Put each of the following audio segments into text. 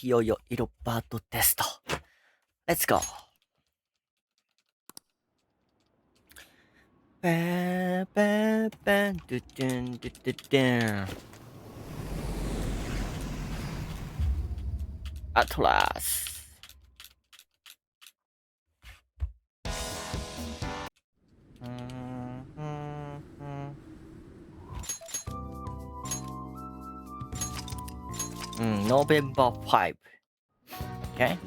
勢いよ色パートテスト。Let's go! ペーペーペードゥドゥンドゥドゥドゥン。アトラス。November 5. Okay.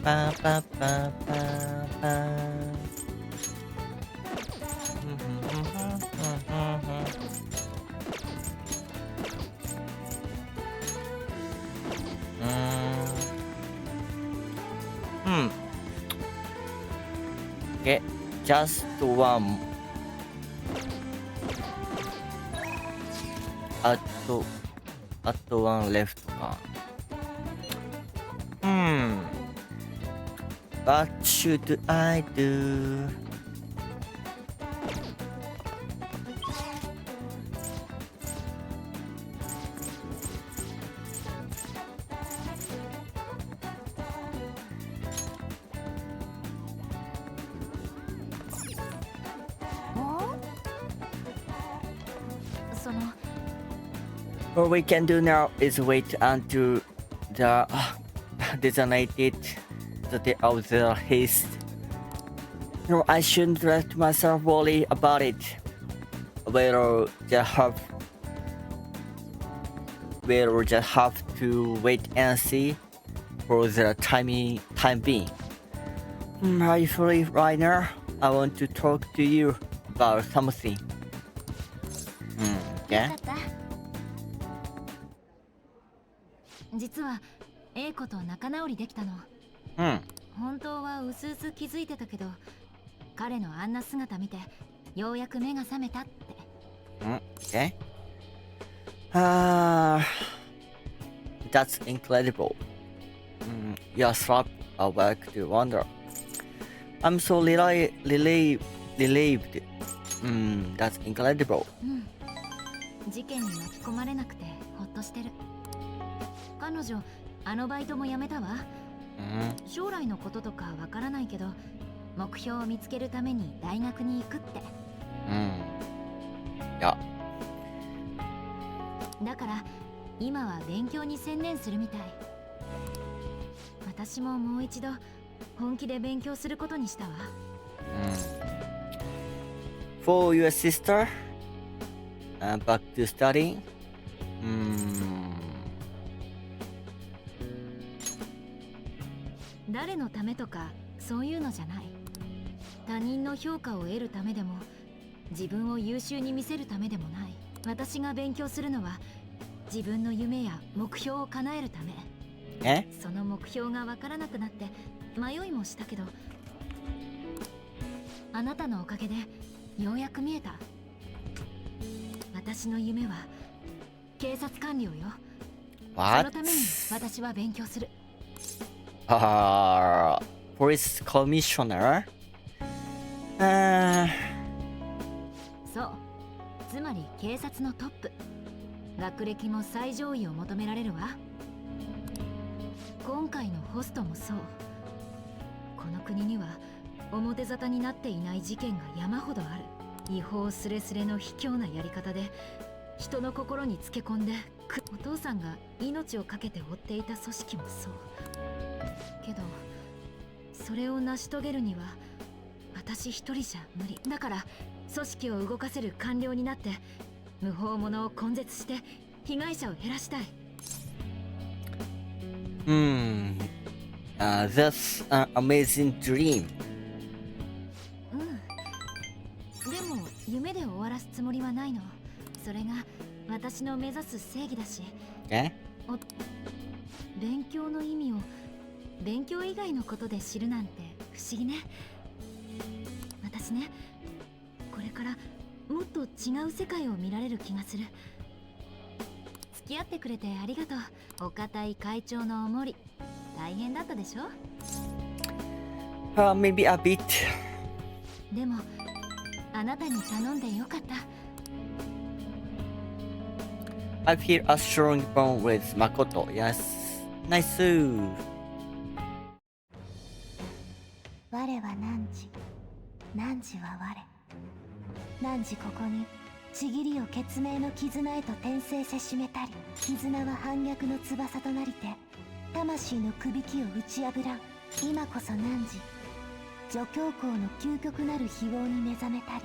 Ba ba ba ba ba. Okay, just one. あとワンレフトか。What should I do? What we can do now is wait until the designated the day of the haste. No, I shouldn't let myself worry about it. We'll just have to wait and see for the time being. Are you free right now? I want to talk to you about something. Yeah? 実は A 子と仲直りできたの。本当はうすうす気づいてたけど、彼のあんな姿見てようやく目が覚めたって。Okay. That's incredible. Your slap a work to wonder. I'm so relieved. That's incredible. 事件に巻き込まれなくてほっとしてる。彼女あのバイトも辞めたわ。将来のこととかわからないけど、目標を見つけるために大学に行くって。や。だから今は勉強に専念するみたい。私ももう一度本気で勉強することにしたわ。For your sister, back to studying. 誰のためとかそういうのじゃない。他人の評価を得るためでも、自分を優秀に見せるためでもない。私が勉強するのは自分の夢や目標を叶えるため。その目標がわからなくなって迷いもしたけど、あなたのおかげでようやく見えた。私の夢は警察官僚よ。そのために私は勉強する。Police commissioner? そう、つまり警察のトップ。学歴も最上位を求められるわ。今回のホストもそう。この国には表沙汰になっていない事件が山ほどある。違法スレスレの卑怯なやり方で人の心につけ込んで、お父さんが命を懸けて追っていた組織もそう。けどそれを成し遂げるには私一人じゃ無理だから、組織を動かせる官僚になって無法者を根絶して被害者を減らしたい。That's an amazing dream. でも夢で終わらすつもりはないの。それが私の目指す正義だし。勉強の意味を勉強以外のことで知るなんて不思議ね。私ね、これからもっと違う世界を見られる気がする。き合ってくれてありがとう。お堅い会長のおもり大変だったでしょ。Maybe a bit. でもあなたに頼んでよかった。I feel a strong bond with Makoto. Yes. Nice. 我は汝、汝は我。汝ここにちぎりを血明の絆へと転生せしめたり、絆は反逆の翼となりて魂のくびきを打ち破らん。今こそ汝、助教皇の究極なる非業に目覚めたり。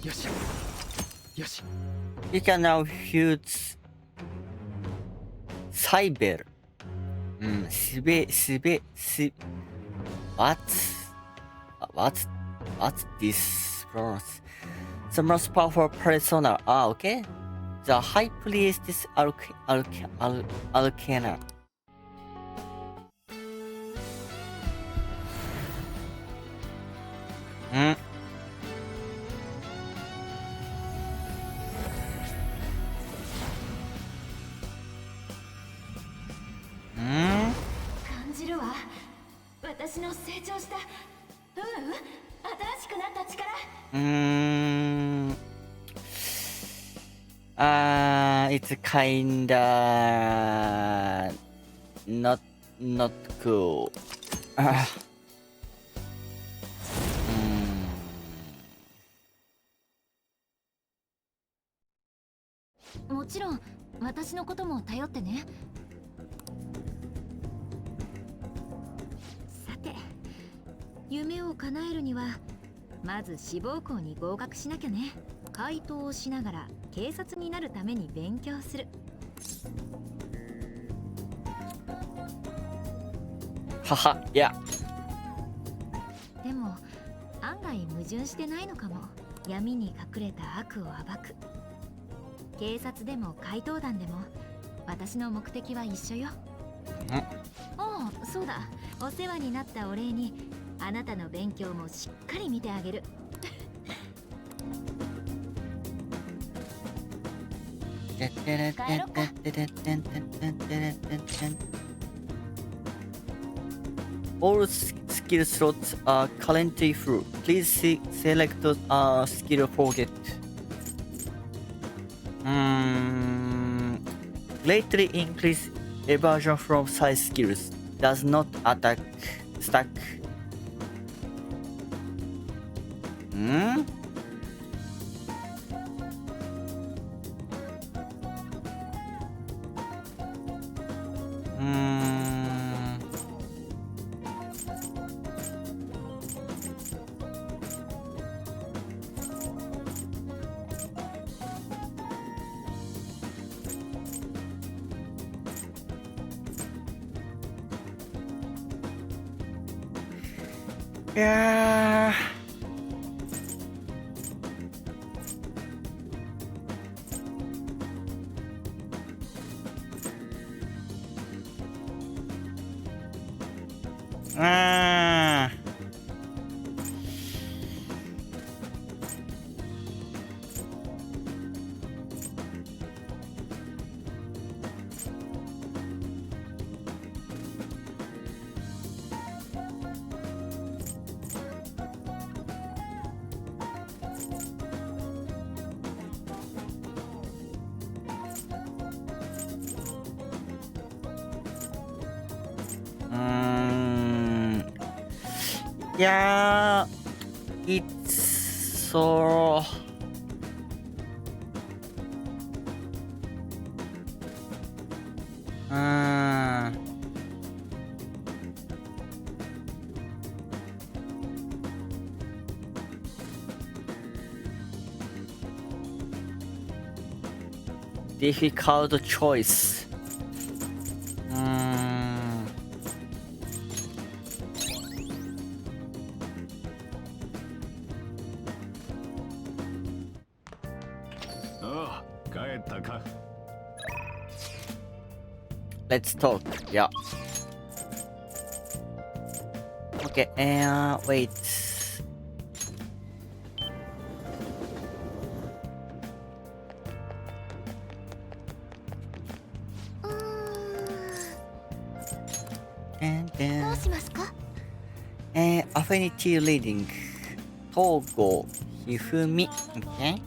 よしよし。 You can now use Cyber. What's this bronze? The most powerful persona. Okay. The High Priestess Arcana. Hmm? 感じるわ。私の成長した、新しくなった力。It's kinda not cool. もちろん私のことも頼ってね。さて、夢を叶えるにはまず志望校に合格しなきゃね。怪盗をしながら警察になるために勉強する。Haha, yeah. でも案外矛盾してないのかも。闇に隠れた悪を暴く。警察でも怪盗団でも私の目的は一緒よ。ああ、そうだ。お世話になったお礼にあなたの勉強もしっかり見てあげる。All skill slots are currently full. Please select skill forget. Greatly increase evasion from side skills. Does not attack stack. Yeah. Ah. Yeah, it's so. Difficult choice. Let's talk. Yeah. Okay. Wait. And どうしますか？ affinity reading. Togo Hifumi. Okay.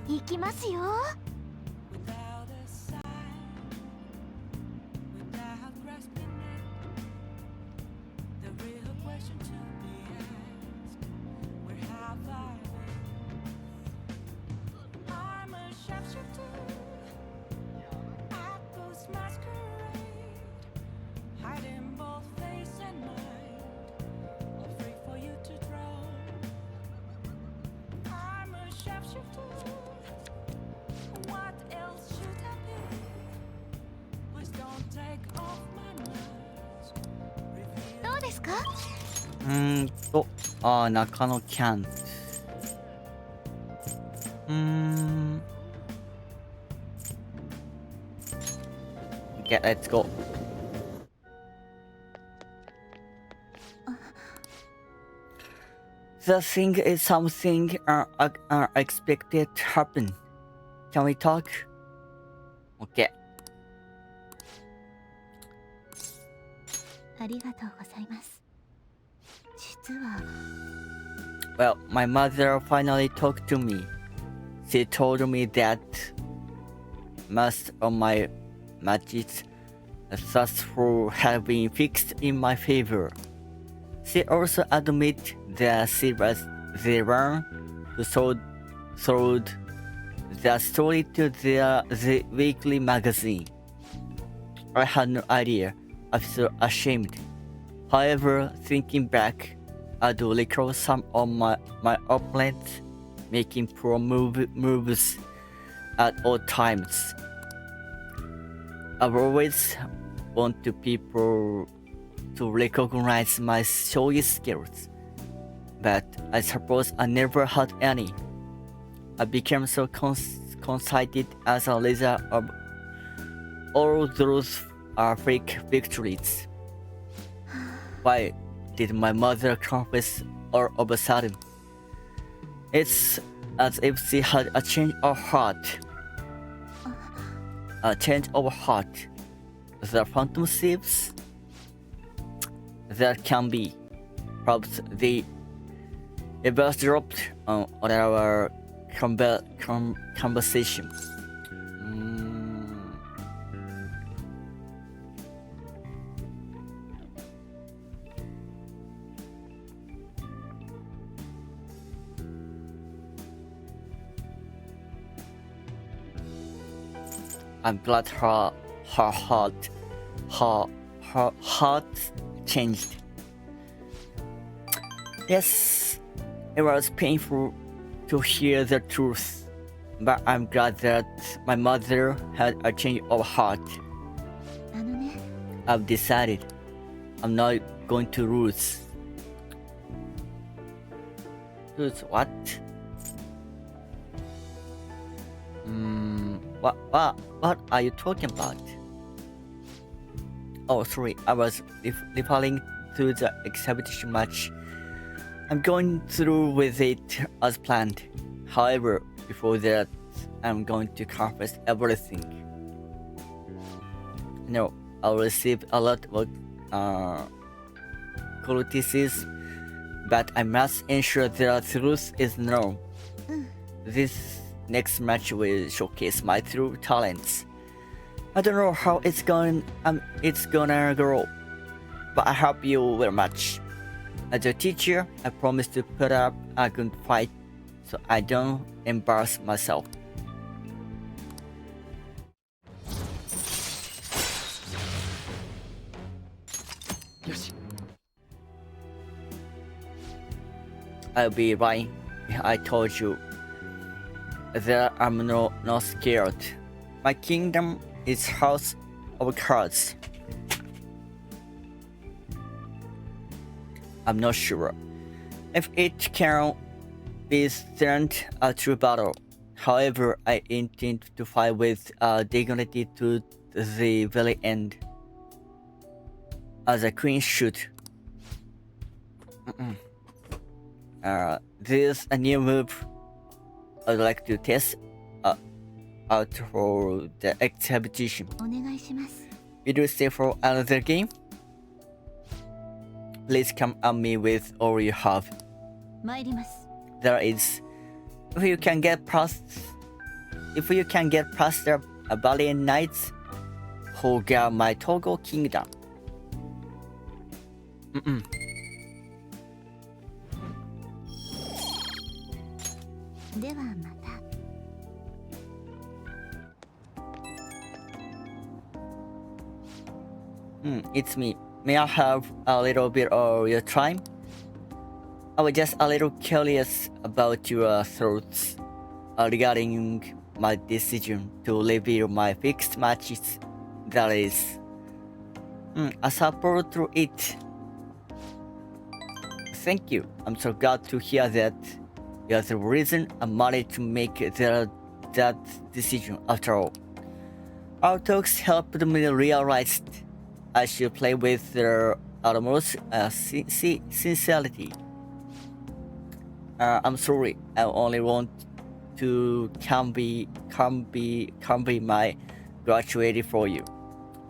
行きますよ。どうですか？中野キャン。Okay, let's go. The thing is something unexpected happen. Can we talk? Okay. ありがとうございます。実は Well, my mother finally talked to me. She told me that most of my matches thus far have been fixed in my favor. She also admitted that she was the one who sold the story to the weekly magazine. I had no idea. I felt ashamed. However, thinking back, I do recall some of my opponents making poor moves at all times. I've always wanted people to recognize my showy skills, but I suppose I never had any. I became so conceited as a result of all those fake victories. Why did my mother confess all of a sudden? It's as if she had a change of heart. A change of heart. The phantom thieves? That can be. Perhaps they eavesdropped on our conversation. I'm glad her heart changed. Yes, it was painful to hear the truth, but I'm glad that my mother had a change of heart. あのね、 I've decided I'm not going to lose. Lose what? What are you talking about? Oh, sorry, I was referring to the exhibition match. I'm going through with it as planned. However, before that, I'm going to confess everything. No, I'll receive a lot of criticism, but I must ensure the truth is known. This next match will showcase my true talents. I don't know how it's gonna grow, but I hope you very much. As a teacher, I promise to put up a good fight so I don't embarrass myself. I'll be right. I told you that I'm not scared. My kingdom is House of Cards. I'm not sure if it can be turned a true battle. However, I intend to fight with dignity to the very end, as a queen should. There's a new move I'd like to test. out for the exhibition. お願いします。 Will you stay for another game? Please come at me with all you have. 参ります。 There is. If you can get past the Valiant Knights who got my Togo Kingdom. ではまた。 It's me. May I have a little bit of your time? I was just a little curious about your thoughts regarding my decision to reveal my fixed matches. That is, I support through it. Thank you. I'm so glad to hear that. You're the reason I managed to make that decision after all. Our talks helped me realize I should play with the utmost sincerity. I'm sorry. I only want to convey my gratitude for you.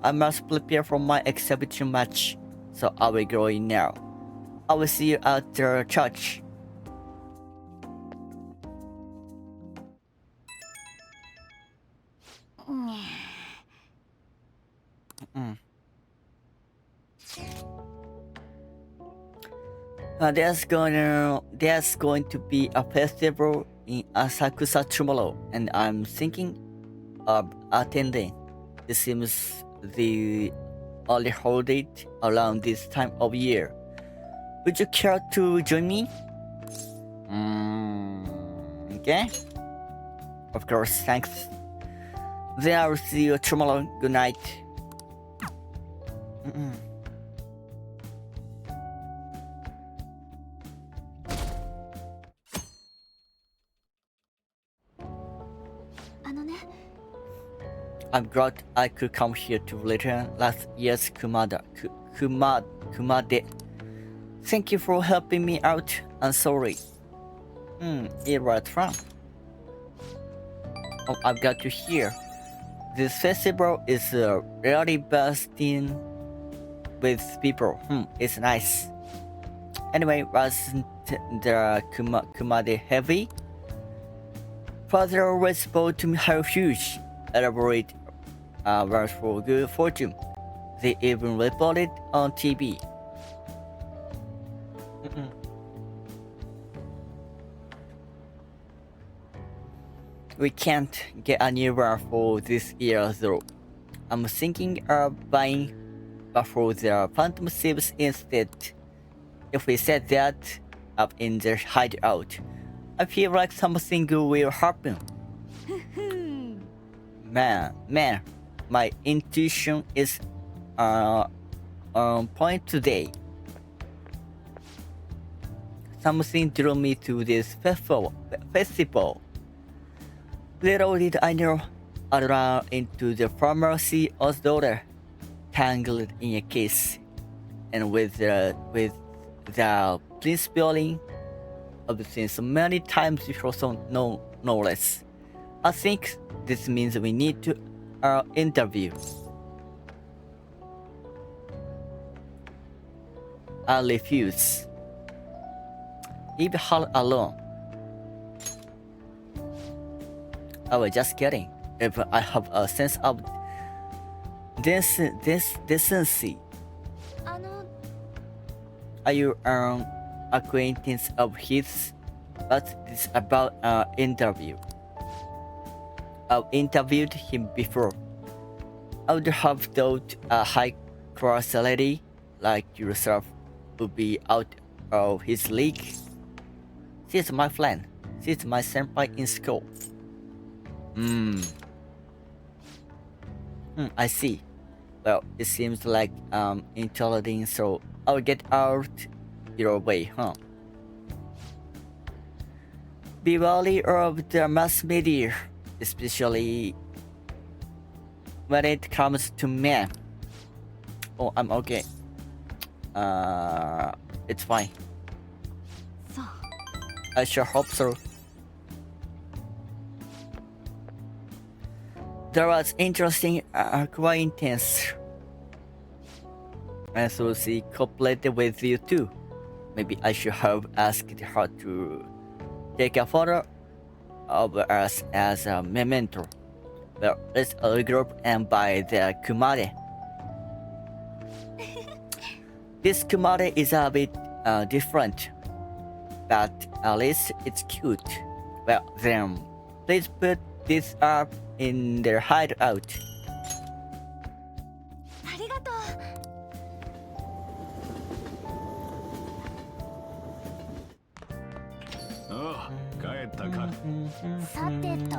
I must prepare for my exhibition match, so I will go in now. I will see you at the church. There's going to be a festival in Asakusa tomorrow, and I'm thinking of attending. It seems the only holiday around this time of year. Would you care to join me? Okay. Of course, thanks. Then I will see you tomorrow. Good night. あのね。 I'm glad I could come here to return last year's Kumade. Thank you for helping me out. I'm sorry. It was fun. Oh, I've got to hear. This festival is really bursting with people. It's nice. Anyway, wasn't the Kumade heavy? Father always spoke to me how huge, elaborate was for good fortune. They even reported on TV. We can't get a new one for this year though. I'm thinking of buying but for the Phantom Thieves instead. If we set that up in the hideout, I feel like something good will happen. Man, my intuition is on point today. Something drew me to this festival. Little did I know I'd run into the former CEO's daughter, tangled in a kiss, and with the prince building I've seen so many times before, so no less. I think this means we need to interview. I refuse. Leave her alone. I was just kidding. If I have a sense of decency. あの。 Are you an acquaintance of his? What's this about an interview? I've interviewed him before. I would have thought a high-class lady like yourself would be out of his league. She's my friend. She's my senpai in school. I see. Well, it seems like intelligent, so I'll get out your way, huh? Be wary of the mass media, especially when it comes to men. Oh, I'm okay. It's fine. そう。 I sure hope so. There was interesting acquaintance. And so she cooperated with you too. Maybe I should have asked her to take a photo of us as a memento. Well, let's regroup and buy the kumare. This kumare is a bit different, but at least it's cute. Well then, please put this up in their hideout. ありがとう。ああ、帰ったか。さてと。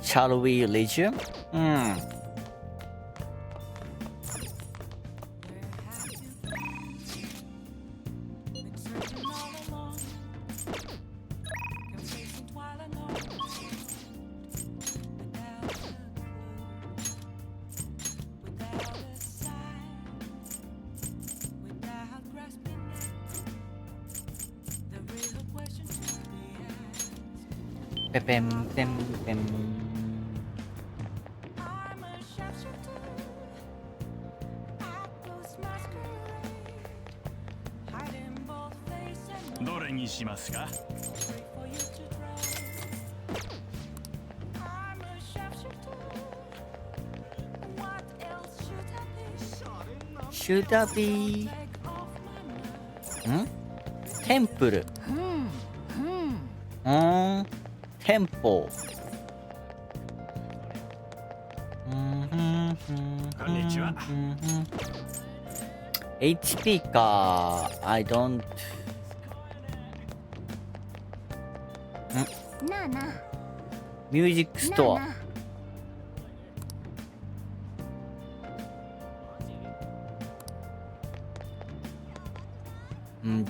Shall we resume? Pem, pem, pem. Should I be? Temple. Temple. こんにちは。HP か。I don't. なあなあ。ミュージックストア。なあなあ。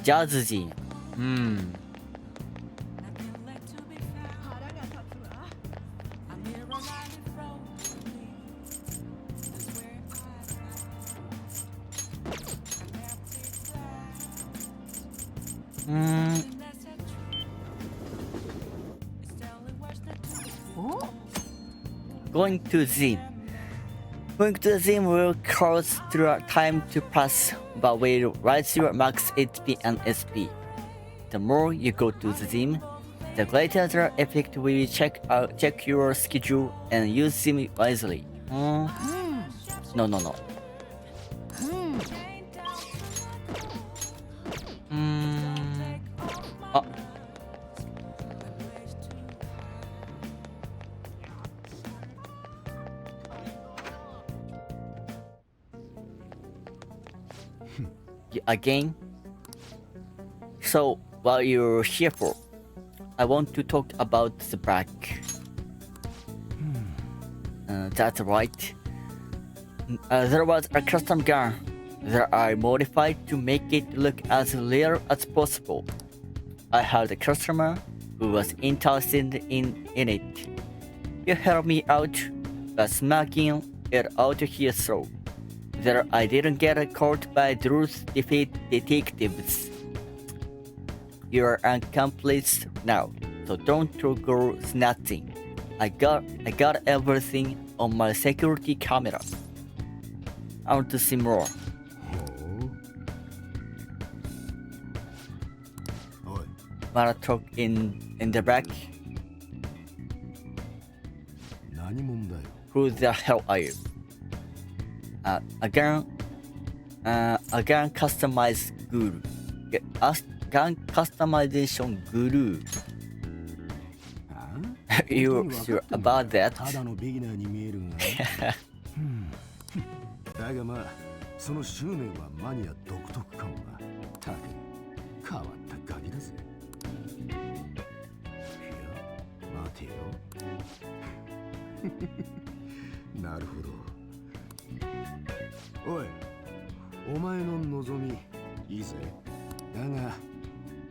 ジャズ人。Going to Zim. Going to Zim will cause through time to pass, but will raise your max HP and SP. The more you go to the Zim, the greater the effect will check your schedule and use Zim wisely. No. Again. So while you're here for, I want to talk about the back. That's right. There was a custom gun that I modified to make it look as real as possible. I had a customer who was interested in it. He helped me out by smacking it out here so that I didn't get caught by Drew's detectives. You're accomplice now, so don't go snatching. I got everything on my security camera. I want to see more. おい、 Wanna talk in the back? 何者だよ。 Who the hell are you? A gun customized guru. Gun customization guru. あ You sure about that? ただのビギナーに見えるが。だがまあ、その執念はマニア独特かもな。たく変わったガキだぜ。いや、待てよ。なるほど。おい、お前の望みいいぜ。だが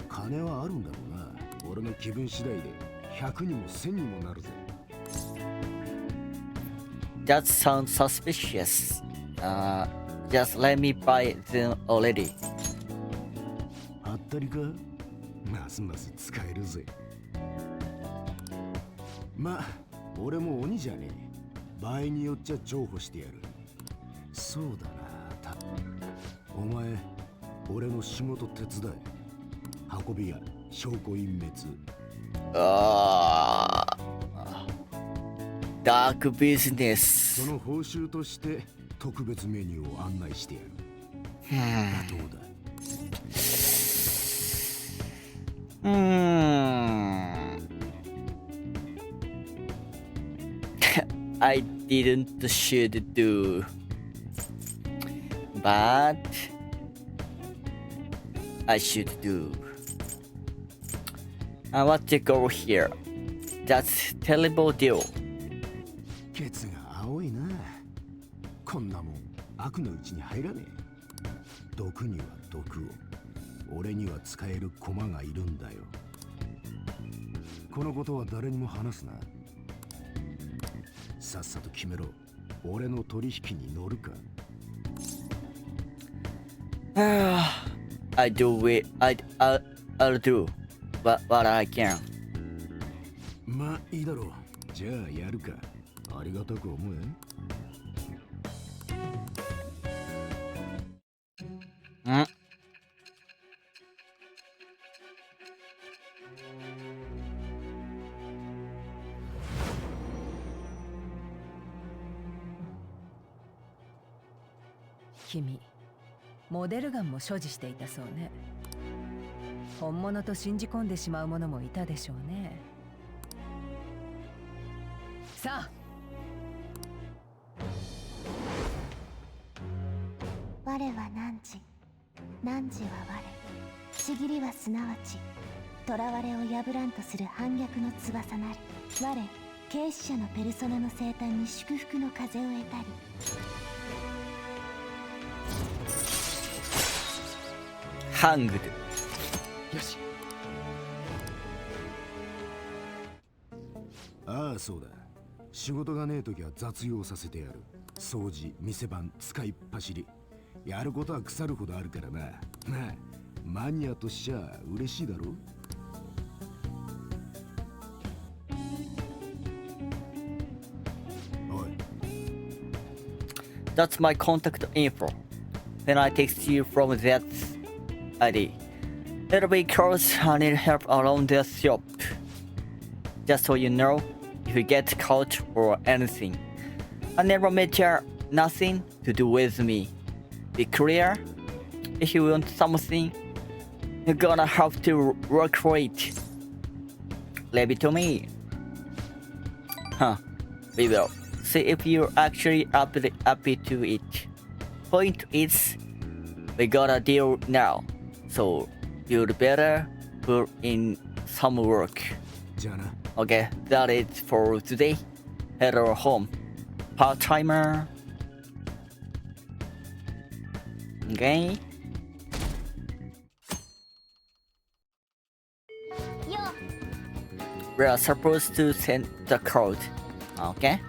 金はあるんだろうな。俺の気分次第で100にも1000にもなるぜ。That sounds suspicious. Just let me buy them already. はったりかますます使えるぜ。まあ、俺も鬼じゃねえ。場合によっちゃ重宝してやる。そうだな、お前、俺の仕事手伝え。運び屋、証拠隠滅。ダークビジネス。その報酬として特別メニューを案内してやる。どうだI didn't should do, but I should do. What's the goal here? That's terrible deal. ケツが青いな。こんなもん悪のうちに入らねえ。毒には毒を。俺には使える駒がいるんだよ。このことは誰にも話すな。さっさと決めろ。俺の取引に乗るか。I'll do what I can. まあいいだろう。じゃあやるか。ありがたく思え。君、モデルガンも所持していたそうね。本物と信じ込んでしまう者もいたでしょうね。さあ、我は汝、汝は我。ちぎりはすなわち囚われを破らんとする反逆の翼なり。我軽視者のペルソナの生誕に祝福の風を得たり。Hanged. よし。ああそうだ。仕事がねえときは雑用させてやる。掃除、店番、使いっ走り。やることは腐るほどあるからな。まあマニアとしちゃ嬉しいだろ。おい。That's my contact info. When I text you from that ID, it'll be close. I need help around the shop. Just so you know, if you get caught or anything, I never mention nothing to do with me. Be clear? If you want something, you're gonna have to work for it. Leave it to me. Huh. We will. See if you're actually happy to it. Point is, we got a deal now, so you'd better put in some work. じゃあな。 Okay, that is for today. Head home. Part-timer. Okay. We are supposed to send the code. Okay.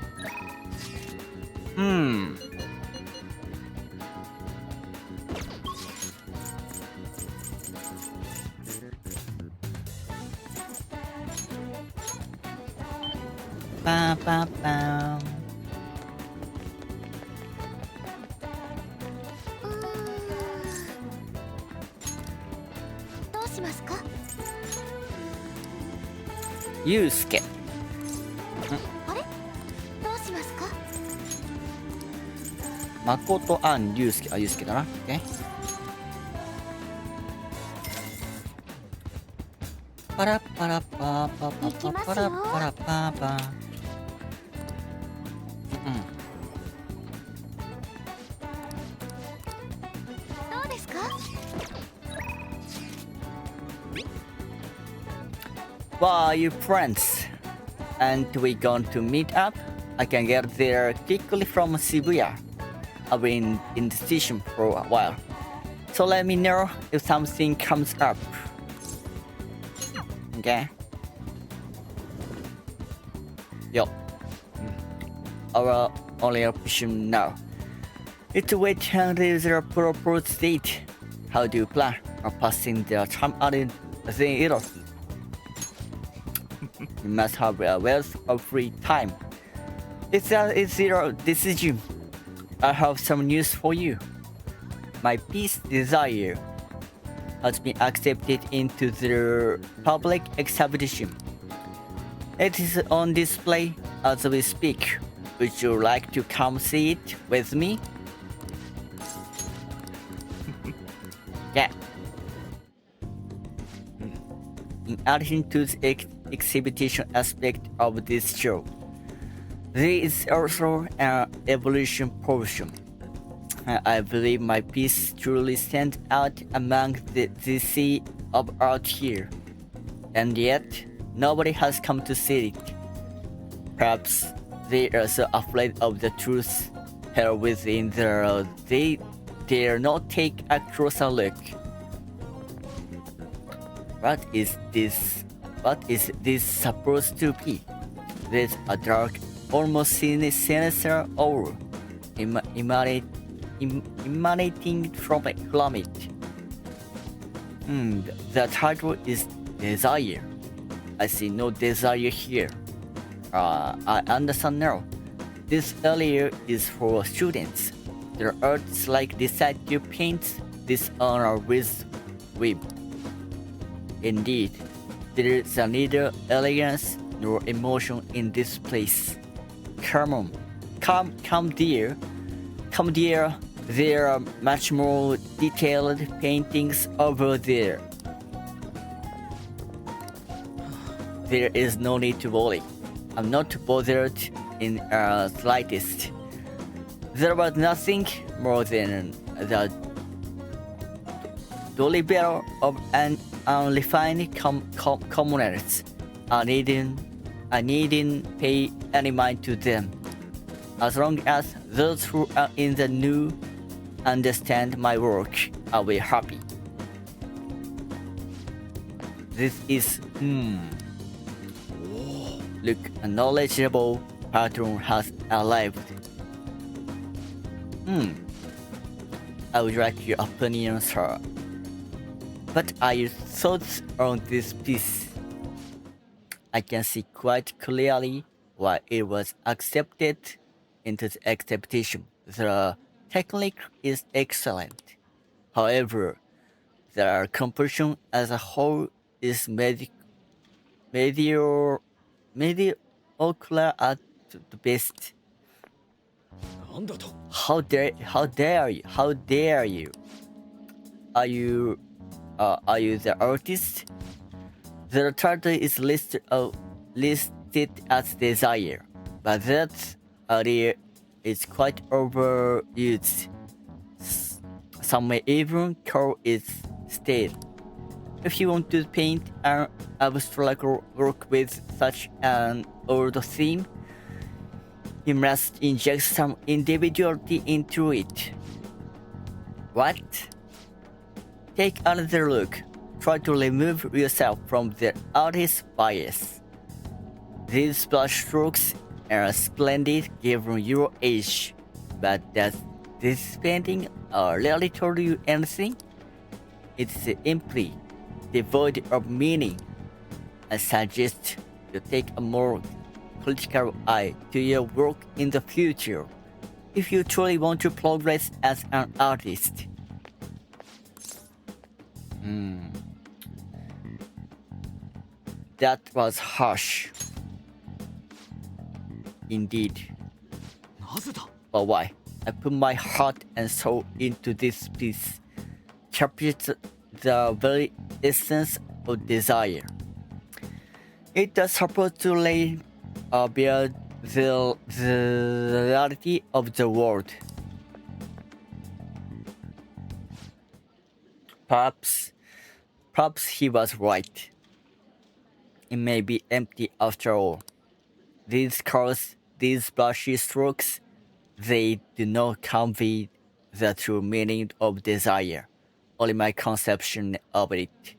Ba ba ba. どうしますか。ゆうすけ。あれどうしますか。まことあんゆうすけ。あ、ゆうすけだな。Okay. パラパラパーパパパパラパラパーパー。どうですか。Wow, you friends. And we going to meet up? I can get there quickly from Shibuya. I've been in the station for a while. So let me know if something comes up. Okay. Yo. Our only option now. It's wait until the proposed date. How do you plan on passing the time until the error? You must have a wealth of free time. If that is your decision, I have some news for you. My peace desire has been accepted into the public exhibition. It is on display as we speak. Would you like to come see it with me? Yeah. In addition to the exhibition aspect of this show, there is also an evolution portion. I believe my piece truly stands out among the sea of art here, and yet nobody has come to see it. Perhaps they are so afraid of the truth held within they dare not take a closer look. What is this? What is this supposed to be? There's a dark, almost sinister aura emanating from it. The title is Desire. I see no desire here. I understand now. This area is for students. Their arts like decide to paint this honor with whim. Indeed, there is neither elegance nor emotion in this place. Come on, come dear. Come dear, there are much more detailed paintings over there. There is no need to worry. I'm not bothered in the slightest. There was nothing more than the deliberate of an unrefined commoners. I needn't pay any mind to them. As long as those who are in the know understand my work, I'll be happy. This is Look, a knowledgeable patron has arrived. I would like your opinion, sir. What are your thoughts on this piece? I can see quite clearly why it was accepted into the exhibition. The technique is excellent. However, the composition as a whole is mediocre at the best. なんだと How dare you? Are you the artist? The title is listed as Desire, but that idea is quite overused. Some may even call it stale. If you want to paint an abstract work with such an old theme, you must inject some individuality into it. What? Take another look. Try to remove yourself from the artist's bias. These brush strokes are splendid given your age, but does this painting really tell you anything? It's empty, devoid of meaning. I suggest you take a more critical eye to your work in the future if you truly want to progress as an artist. That was harsh. Indeed. なぜだ But why? I put my heart and soul into this piece. Captures the very essence of desire. It is supposed to lay bare the reality of the world. Perhaps he was right. It may be empty after all. These curves, these brushy strokes, they do not convey the true meaning of desire, only my conception of it.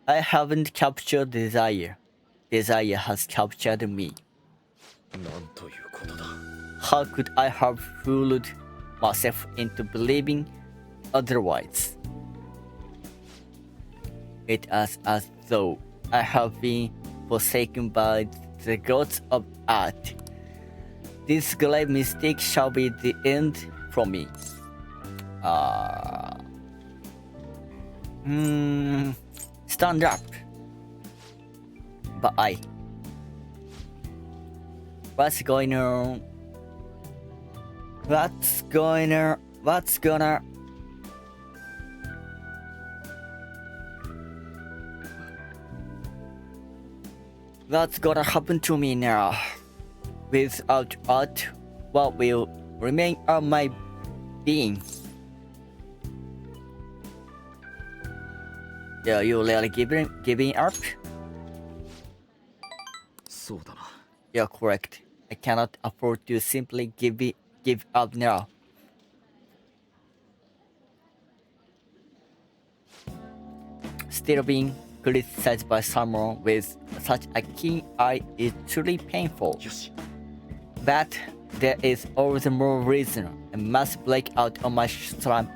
I haven't captured desire. Desire has captured me. なんということだ How could I have fooled myself into believing otherwise? It is as though I have been forsaken by the gods of art. This grave mistake shall be the end for me. Stand up. But what's going on? What's gonna happen to me now? Without art, what will remain of my being? Are you really giving up? そうだな。 You're correct. I cannot afford to simply give up now. Still being criticized by someone with such a keen eye is truly painful. よし。 But there is all the more reason I must break out of my slump.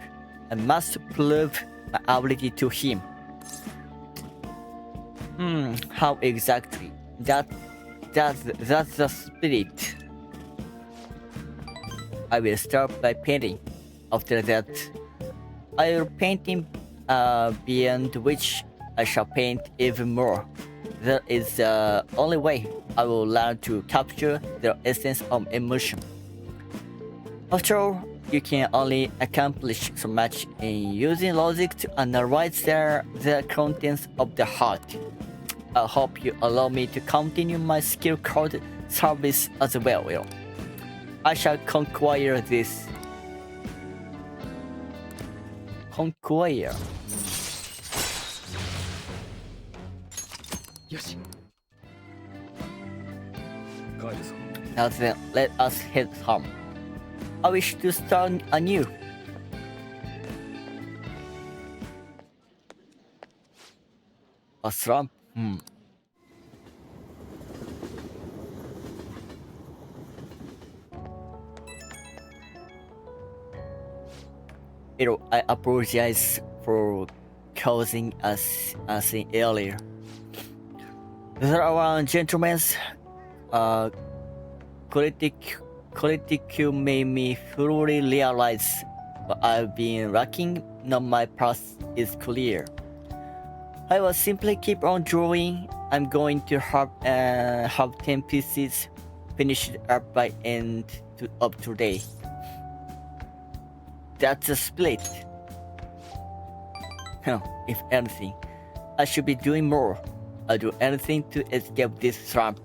I must prove my ability to him. How exactly? That's the spirit. I will start by painting. After that, I will paint beyond which I shall paint even more. That is the only way I will learn to capture the essence of emotion. After all, you can only accomplish so much in using logic to analyze the contents of the heart. I hope you allow me to continue my skill called service as well. I shall conquer this. Conquer. よし。帰るぞ。 Now then, let us head home. I wish to start anew. A slump? I apologize for causing us a scene earlier. There are gentlemen's critique made me fully realize what I've been lacking. Now my path is clear. I will simply keep on drawing. I'm going to have 10 pieces finished up by end of today. That's a split. If anything, I should be doing more. I'll do anything to escape this slump.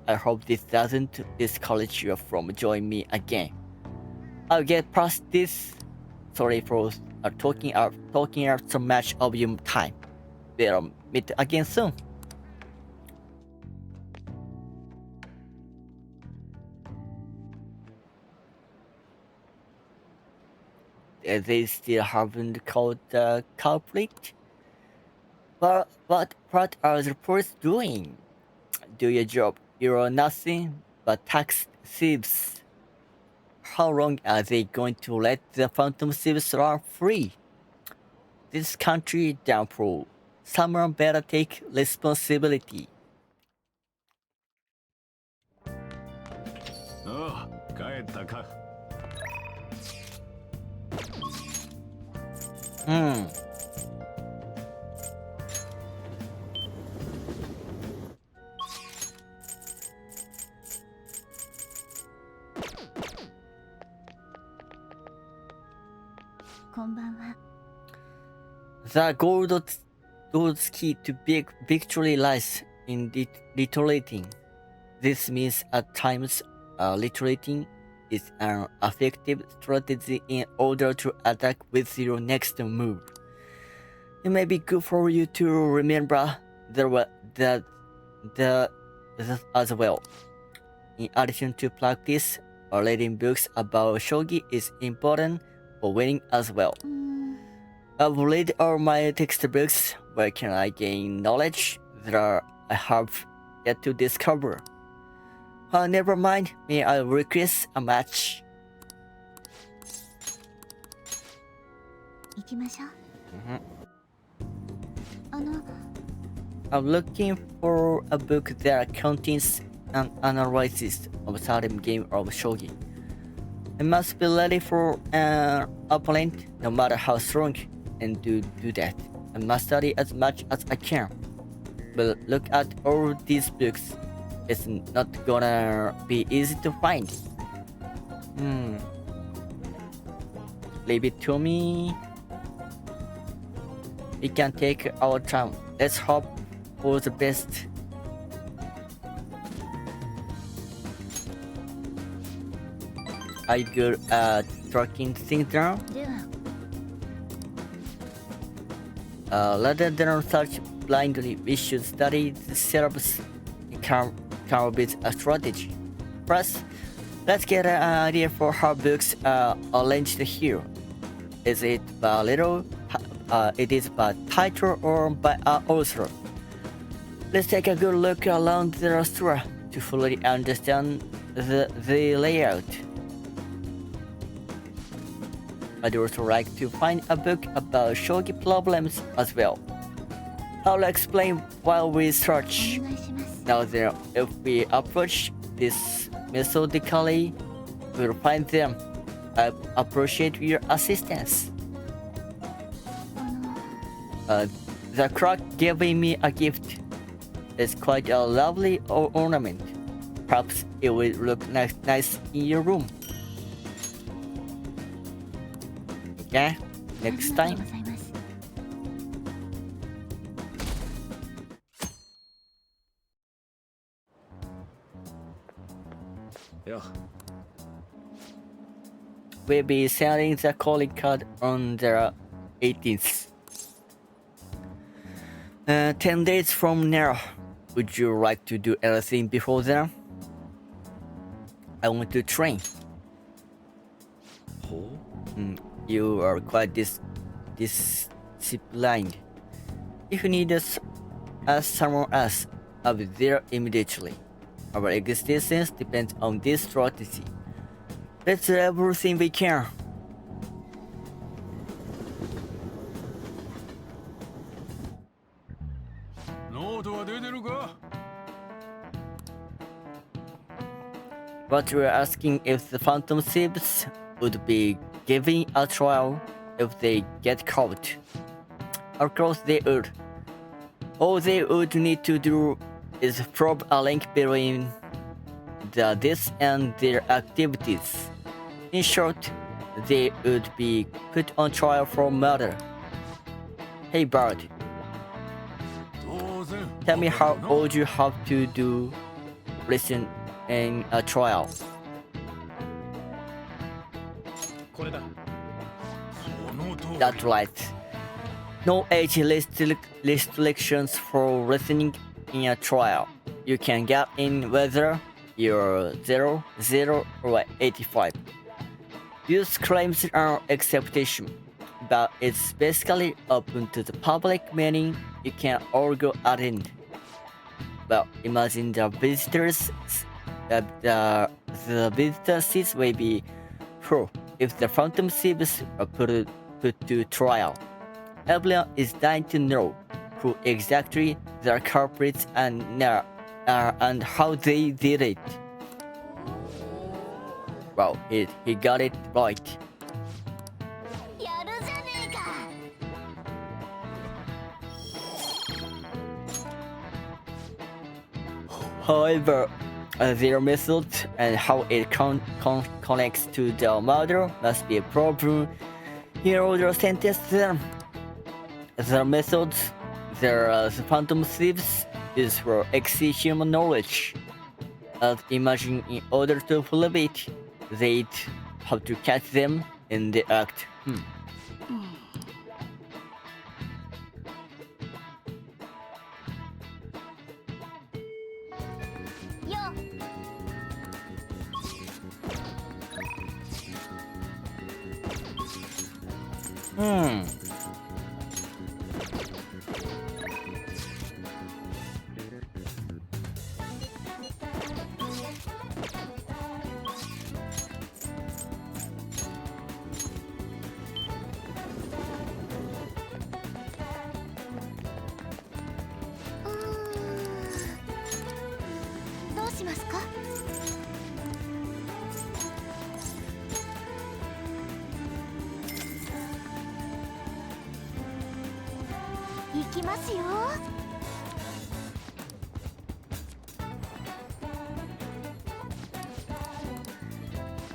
I hope this doesn't discourage you from joining me again. I'll get past this. Sorry for talking out so much of your time. We'll meet again soon. They still haven't caught the culprit. But what are the police doing? Do your job. You're nothing but tax thieves. How long are they going to let the phantom thieves run free? This country down for. Someone better take responsibility. ああ、帰ったか。こんばんは。 The gold's key to big victory lies in literating. This means at times literating is an effective strategy in order to attack with your next move. It may be good for you to remember that as well. In addition to practice, reading books about shogi is important for winning as well. I've read all my textbooks. Where can I gain knowledge that I have yet to discover? Never mind. May I request a match? 行きましょう。 Mhm. あの I'm looking for a book that contains an analysis of a certain game of shogi. I must be ready for an opponent, no matter how strong, and to do that, I must study as much as I can. But look at all these books. It's not gonna be easy to find. Leave it to me. We can take our time. Let's hope for the best. Are you good at tracking things down? では Rather than search blindly, we should study the syllabus and come up with a strategy. First, let's get an idea for how books are arranged here. Is it by little? It is by title or by author? Let's take a good look around the store to fully understand the layout. I'd also like to find a book about shogi problems as well. I'll explain while we お search. 願いします。 Now then, if we approach this methodically, we'll find them. I appreciate your assistance. あの The clerk giving me a gift. It's quite a lovely ornament. Perhaps it will look nice in your room. Okay, あり next がとう time. ございます。 や We'll be sending the calling card on the 18th. 10 days from now. Would you like to do anything before then? I want to train. ほ You are quite disciplined. If you need someone else, I'll be there immediately. Our existence depends on this strategy. Let's do everything we can. うノートは出てるか But we're asking if the Phantom Thieves would be giving a trial if they get caught. Of course they would. All they would need to do is probe a link between this and their activities. In short, they would be put on trial for murder. Hey Bart, 当然 tell me how old you have to do listen in a trial. これだその通り That's right. No age restrictions for listening in a trial. You can get in whether you're 0, 0, or 85. These claims are acceptation, but it's basically open to the public, meaning you can all go attend. Well, imagine the visitors. The visitor seats will be full if the Phantom Thieves are put to trial. Everyone is dying to know who exactly the culprits and how they did it. Wow, he got it right. やるじゃねえか。 However, their method and how it connects to the murder must be a problem. Here order sentence them. The methods, the Phantom Thieves is for exceed human knowledge. As imagine in order to prove it, they'd have to catch them in the act. きますよ。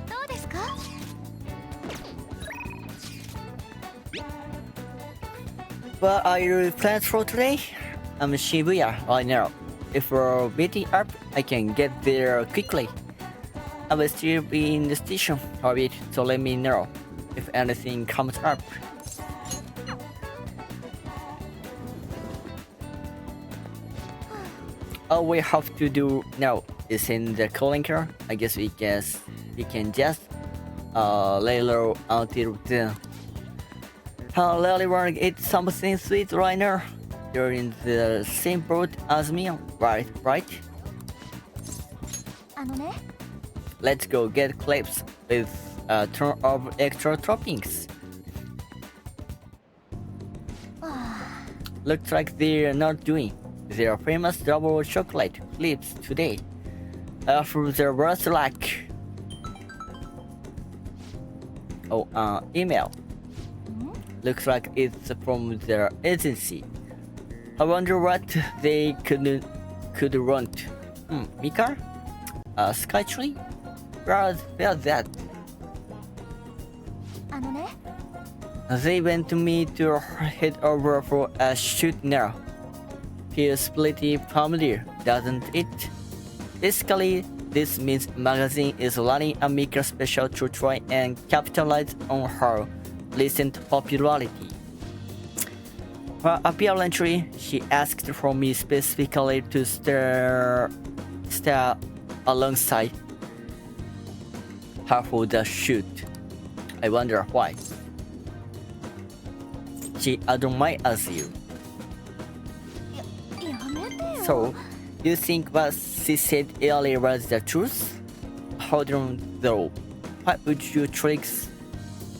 どうですか？ What are your plans for today? I'm in Shibuya right now. If we're meeting up, I can get there quickly. I will still be in the station for a bit, so let me know if anything comes up. All we have to do now is in the calling car. I guess we can just lay low until then. I really want to eat something sweet right now. You're in the same boat as me, right? あのね、 Let's go get clips with a ton of extra toppings. Looks like they're not doing their famous double chocolate clips today. For their worst luck. Oh, email. Looks like it's from their agency. I wonder what they could want. Mika? Skytree? Where's that? あのね、 They want me to head over for a shoot now. Feels pretty familiar, doesn't it? Basically, this means magazine is running a Mika special to try and capitalize on her recent popularity. Well, apparently, she asked for me specifically to stay alongside her for the shoot. I wonder why. She admires you. やめてよ。 So, you think what she said earlier was the truth? Hold on though. Why would you trick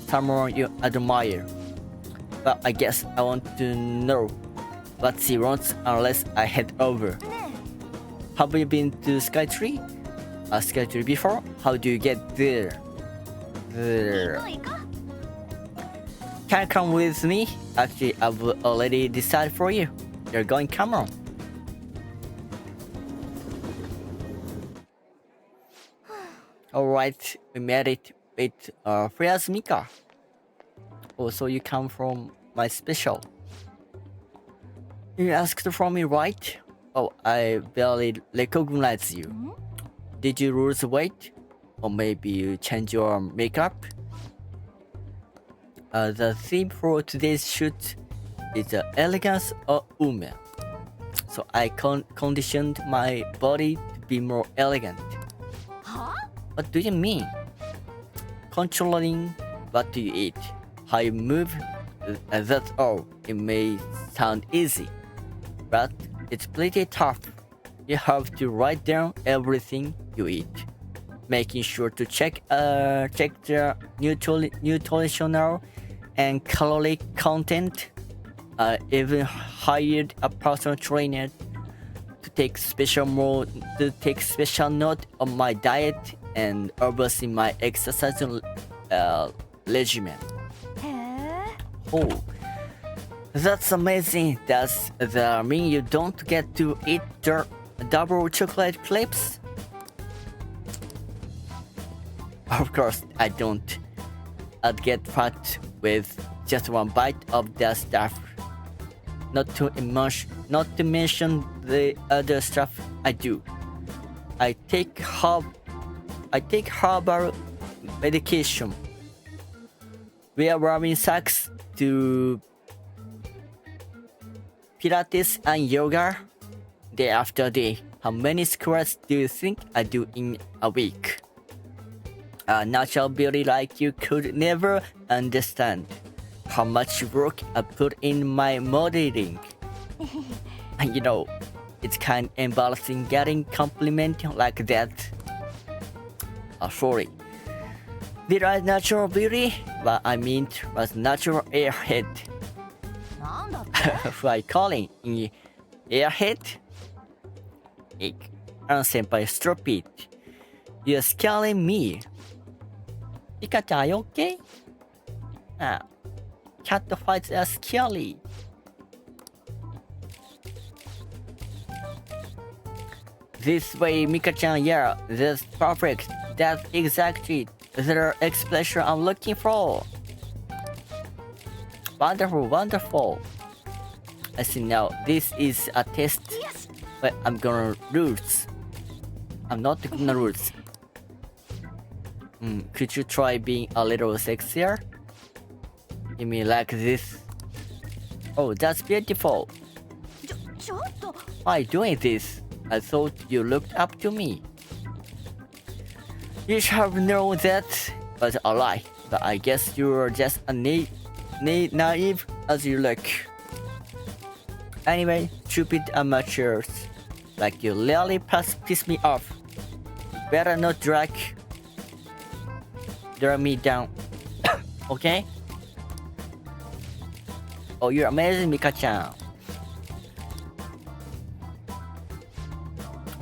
someone you admire? But I guess I want to know what she wants unless I head over. ね Have you been to Skytree? Skytree before? How do you get there? え、もう行こう。 Can you come with me? Actually, I've already decided for you. You're going Cameron. Alright, we made it with Freya's Mika. Oh, so you come from my special. You asked for me, right? Oh, I barely recognize you. Did you lose weight? Or maybe you change your makeup? The theme for today's shoot is the elegance of women. So I conditioned my body to be more elegant. は？ What do you mean? Controlling what you eat, how you move, that's all. It may sound easy, but it's pretty tough. You have to write down everything you eat, making sure to check the nutritional and calorie content. I even hired a personal trainer to take special note on my diet and oversee my exercise regimen. へえ。 Oh, that's amazing. Does that mean you don't get to eat the double chocolate clips? Of course I don't. I'd get fat with just one bite of that stuff. Not to mention the other stuff I do. I take herbal medication. We are wearing socks to Pilates and yoga day after day. How many squats do you think I do in a week? A natural beauty like you could never understand how much work I put in my modeling. And you know, it's kind of embarrassing getting compliment like that. Sorry. Did I natural beauty? What I meant was natural airhead. なんだって？ Who I calling in airhead? Senpai, stop it. You're scaring me. Pikachu, are you okay? Ah, cat fights are scary. あ This way, Mika-chan, yeah, that's perfect. That's exactly the expression I'm looking for. Wonderful, wonderful. I see now, this is a test. Yes. But I'm gonna lose. I'm not gonna lose. Could you try being a little sexier? You mean like this? Oh, that's beautiful. ちょっと Why doing this? I thought you looked up to me. You should have known that was a lie, but I guess you're just as naive as you look. Anyway, stupid amateurs like you really piss me off. Better not drag me down, okay? Oh, you're amazing, Mika-chan.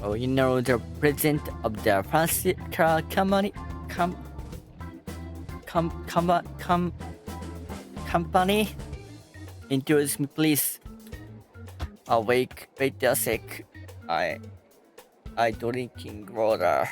Oh, you know the president of the fancy company? Introduce me, please. Wait a sec. I drinking water.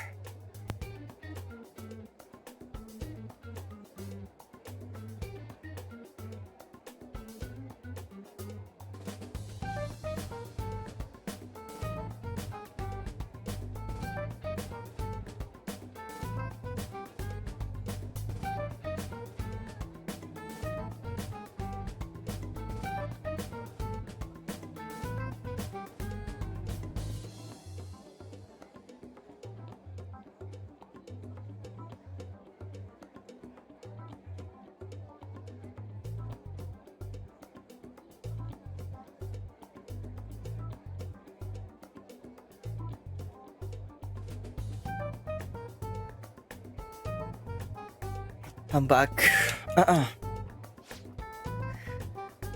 I'm back.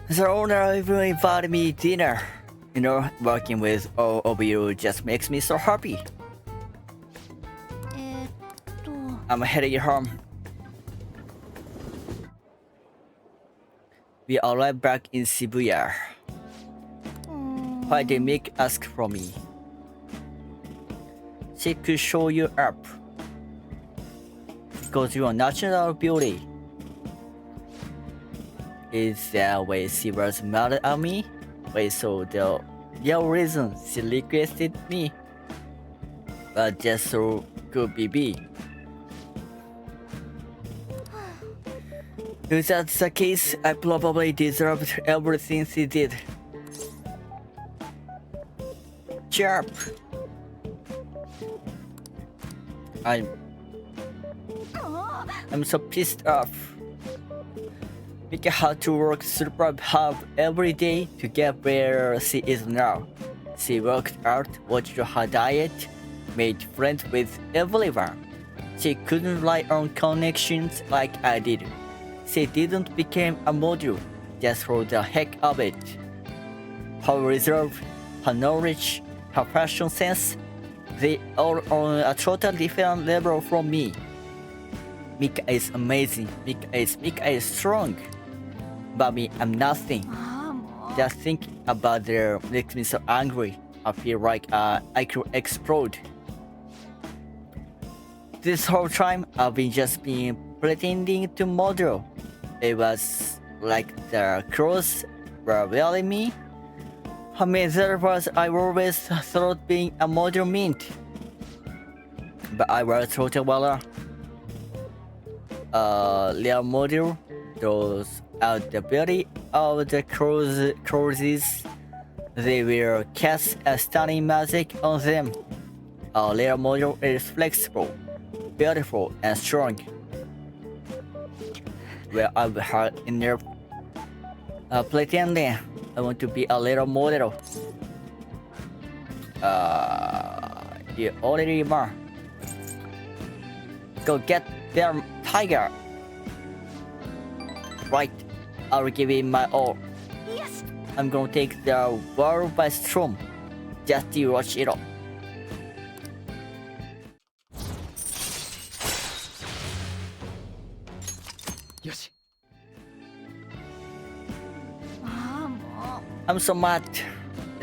The owner even invited me dinner. You know, working with all of you just makes me so happy. と I'm heading home. We arrived back in Shibuya. Why did Mick ask for me? She could show you up. Because you're natural beauty. Is that why she was mad at me? Wait, so the real reason she requested me? But just so good BB. If that's the case, I probably deserved everything she did. Sharp. I'm so pissed off. Mika had to work super hard every day to get where she is now. She worked out, watched her diet, made friends with everyone. She couldn't rely on connections like I did. She didn't become a model just for the heck of it. Her reserve, her knowledge, her fashion sense, they all on a totally different level from me. Mika is amazing. Mika is strong. But me, I'm nothing. Just thinking about her makes me so angry. I feel like I could explode. This whole time, I've been just been pretending to model. It was like the clothes were wearing me. I mean, there was I always thought being a model meant. But I was totally well. Real model, those are the beauty of the clothes. They will cast a stunning magic on them. A real model is flexible, beautiful, and strong. Well, I've had enough pretending I want to be a little model. You already are. Go get them, tiger. Right, I'll give it my all. Yes. I'm gonna take the world by storm. Just you watch it all. Yoshi. I'm so mad.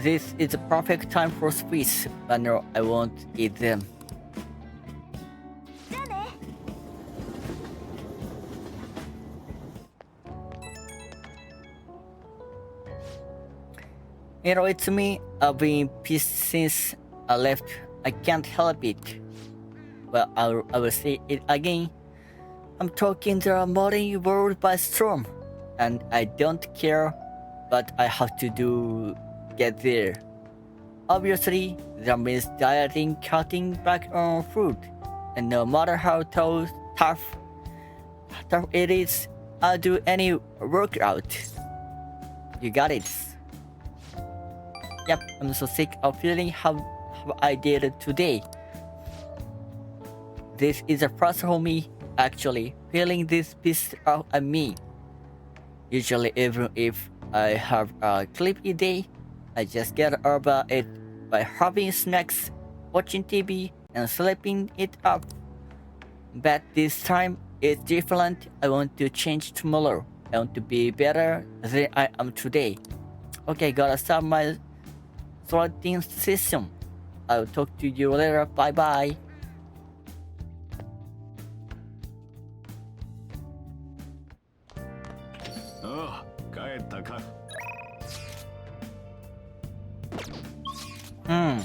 This is a perfect time for sweets, but no, I won't eat them. じゃあね。 You know, it's me. I've been pissed since I left. I can't help it. Well, I will say it again. I'm taking the modern world by storm, and I don't care what I have to do get there. Obviously, that means dieting, cutting back on food, and no matter how tough it is, I'll do any workout. You got it. Yep, I'm so sick of feeling how I did today. This is a first for me, actually, feeling this pissed off at me. Usually, even if I have a sleepy day, I just get over it by having snacks, watching TV, and sleeping it up. But this time, it's different. I want to change tomorrow. I want to be better than I am today. Okay, gotta start my sorting session. I'll talk to you later. Bye bye. ああ、帰ったか。Hmm.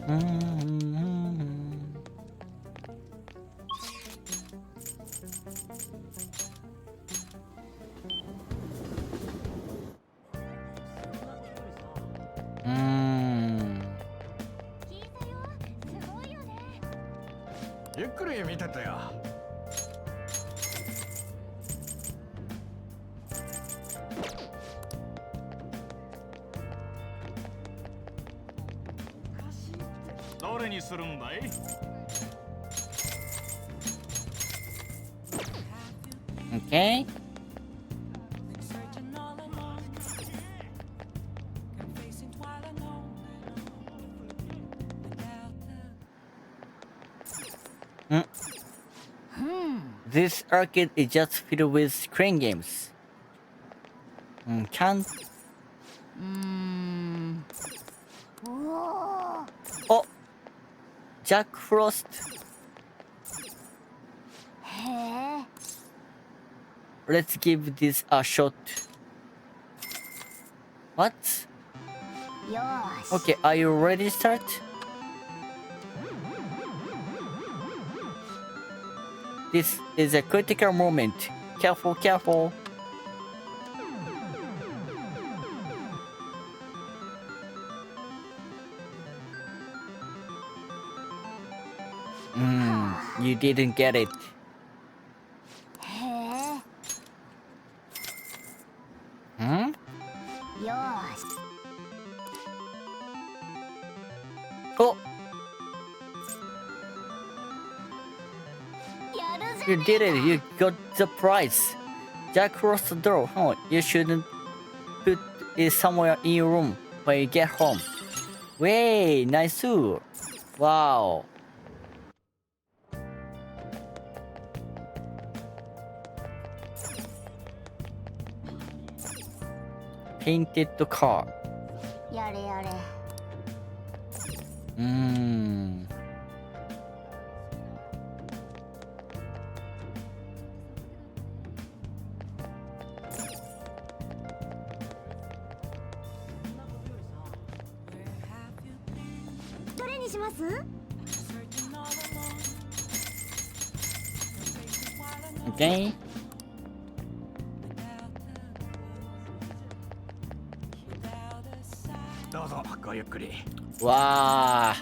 Hmm. 聞いたよ。すごいよね。ゆっくり見ててよ。どれにするんだい？ Okay. This arcade is just filled with screen games. Can おお。 oh, Jack Frost. へえ。 Let's give this a shot. What? よーし。 Okay, are you ready to start? This is a critical moment. Careful, careful. You didn't get it. へえ。 Hmm? よーし。 Oh, やるぜ。 you did it. You got the prize. Jack crossed the door. Oh, you shouldn't put it somewhere in your room when you get home. Way, nice. Wow. Painted car. やれやれ。 どれにします？ Okay. どうぞごゆっくり。わあ。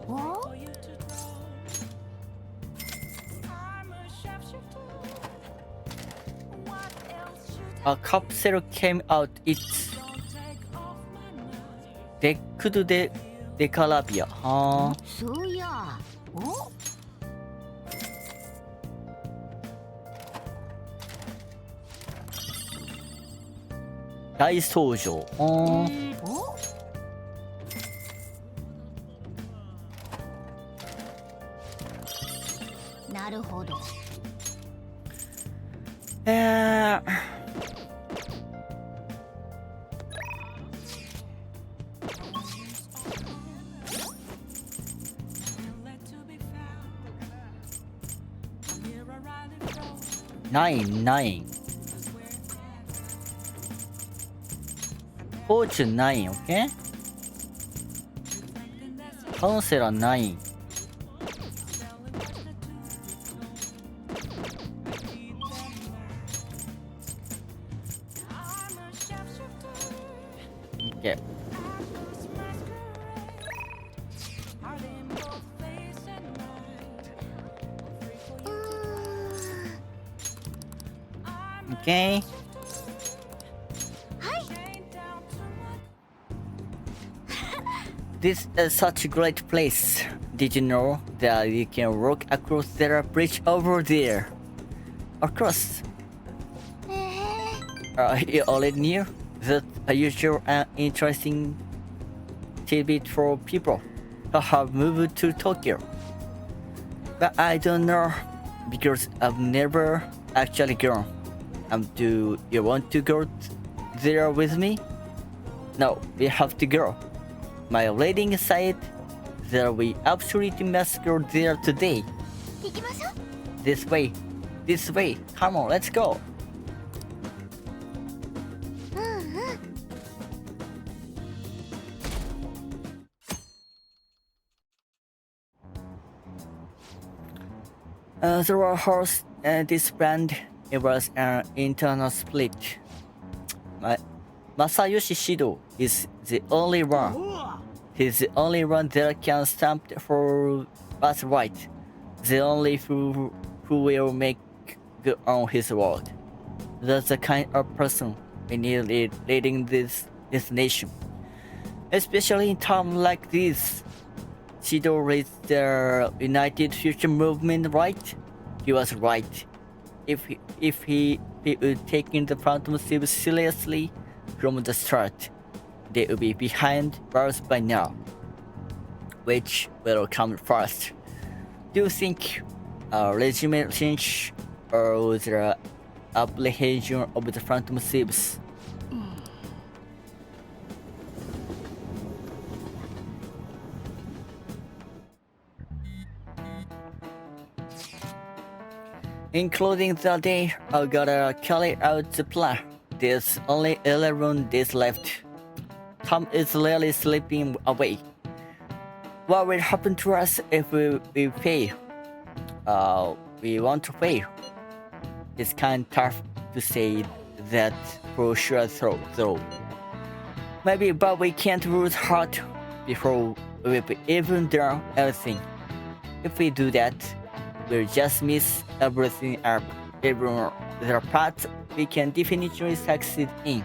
お？ A capsule came out. It's デックドデカラビア。はあ。そういや。お、大僧正。はあ。お、なるほど。9 Fortune 9 OK カウンセラー9 OK OK This is such a great place. Did you know that you can walk across the bridge over there? Across? You already knew? That's a usual and interesting tidbit for people who have moved to Tokyo. But I don't know because I've never actually gone. Do you want to go there with me? No, we have to go. My reading said that we absolutely must go there today. 行きましょう。 This way. This way. Come on, let's go. うんうん。 Through our house disband, it was an internal split. Masayoshi Shido is the only one. He's the only one that can stamp for what's right. The only who will make good on his word. That's the kind of person we need leading this nation. Especially in times like this. Shido raised the United Future Movement, right? He was right. If he would taken the Phantom Thieves seriously from the start, they would be behind bars by now. Which will come first? Do you think a regime change or the apprehension of the Phantom Thieves? Including the day I gotta carry out the plan. There's only 11 days left. Tom is really slipping away. What will happen to us if we fail? We want to fail. It's kind of tough to say that for sure though. Maybe, but we can't lose heart before we've even done everything. If we do that, we'll just miss everything up. Even there are parts we can definitely succeed in.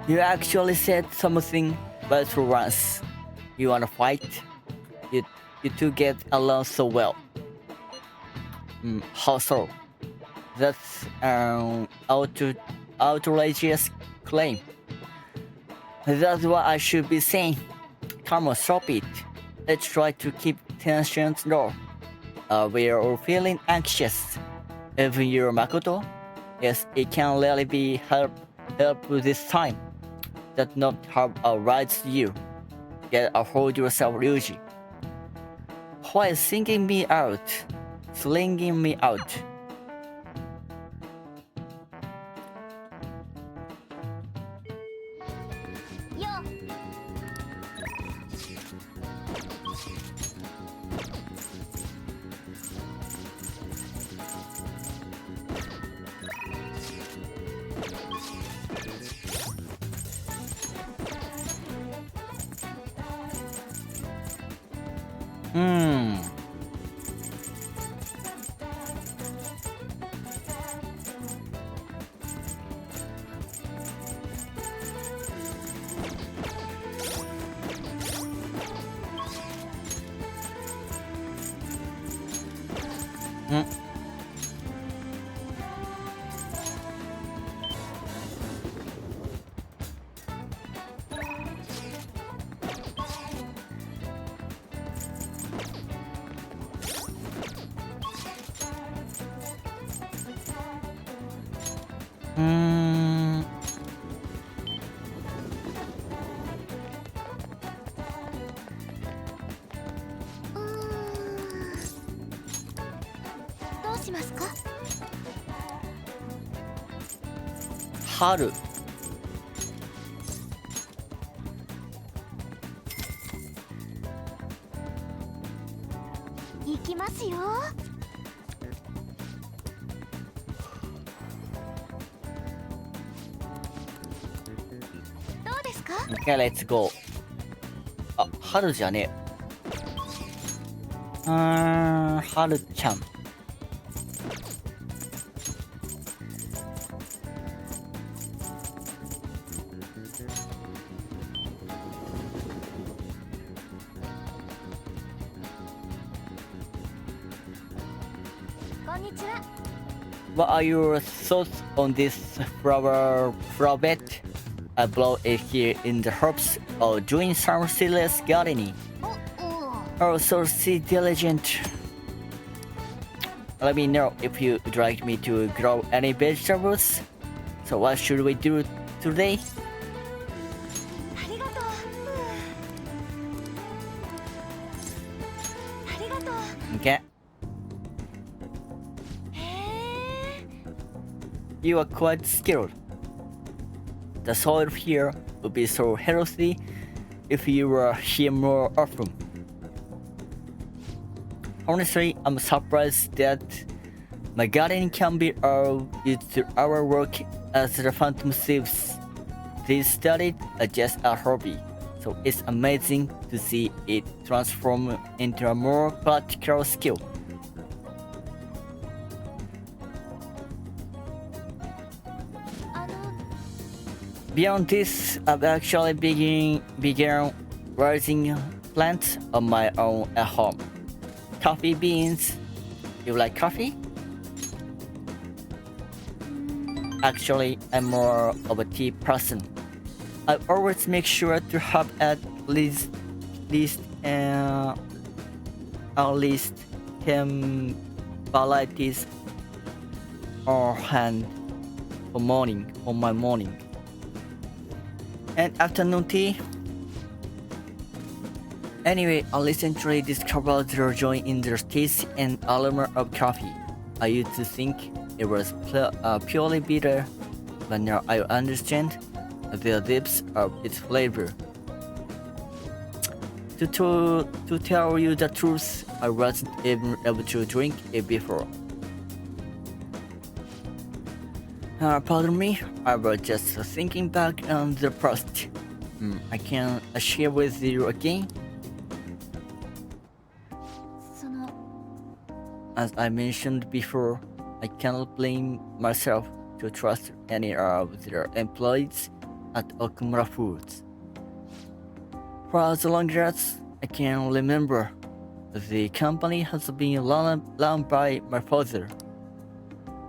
You actually said something but for once. You wanna fight? You two get along so well. How so? That's an outrageous claim. That's what I should be saying. Come on, stop it. Let's try to keep tensions low. We are all feeling anxious. Even you, Makoto? Yes, it can really be help this time. That's not how I rights you. Get a hold yourself, Ryuji. Why is slinging me out? Slinging me out. Yo. Hmm. どうしますか？春。行きますよ。どうですか？ Okay, let's go. あ、春じゃねえ。春ちゃん。こんにちは。 What are your thoughts on this flower bed? I blow it here in the hopes of doing some serious gardening. お、 Oh, so diligent. Let me know if you would like me to grow any vegetables. So what should we do today? ありがとう。ありがとう。 Okay. へえ。 You are quite skilled. The soil here would be so healthy if you were here more often. Honestly, I'm surprised that my garden can be used to our work as the Phantom Thieves. This started as just a hobby, so it's amazing to see it transform into a more practical skill. Beyond this, I've actually began raising plants of my own at home. Coffee beans. You like coffee? Actually, I'm more of a tea person. I always make sure to have at least at least 10 varieties on hand for my morning. And afternoon tea. Anyway, I recently discovered the joy in the taste and aroma of coffee. I used to think it was purely bitter, but now I understand the depths of its flavor. To tell you the truth, I wasn't even able to drink it before. Pardon me, I was just thinking back on the past. I can share with you again. その、 As I mentioned before, I cannot blame myself to trust any of their employees at Okumura Foods. For as long as I can remember, the company has been run by my father.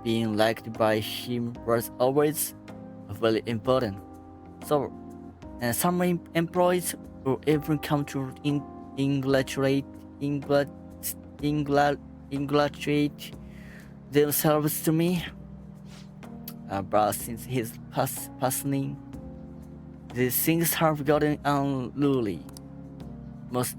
Being liked by him was always very important. So, and some employees will even come to congratulate themselves to me. But since his passing, these things have gotten unruly. Most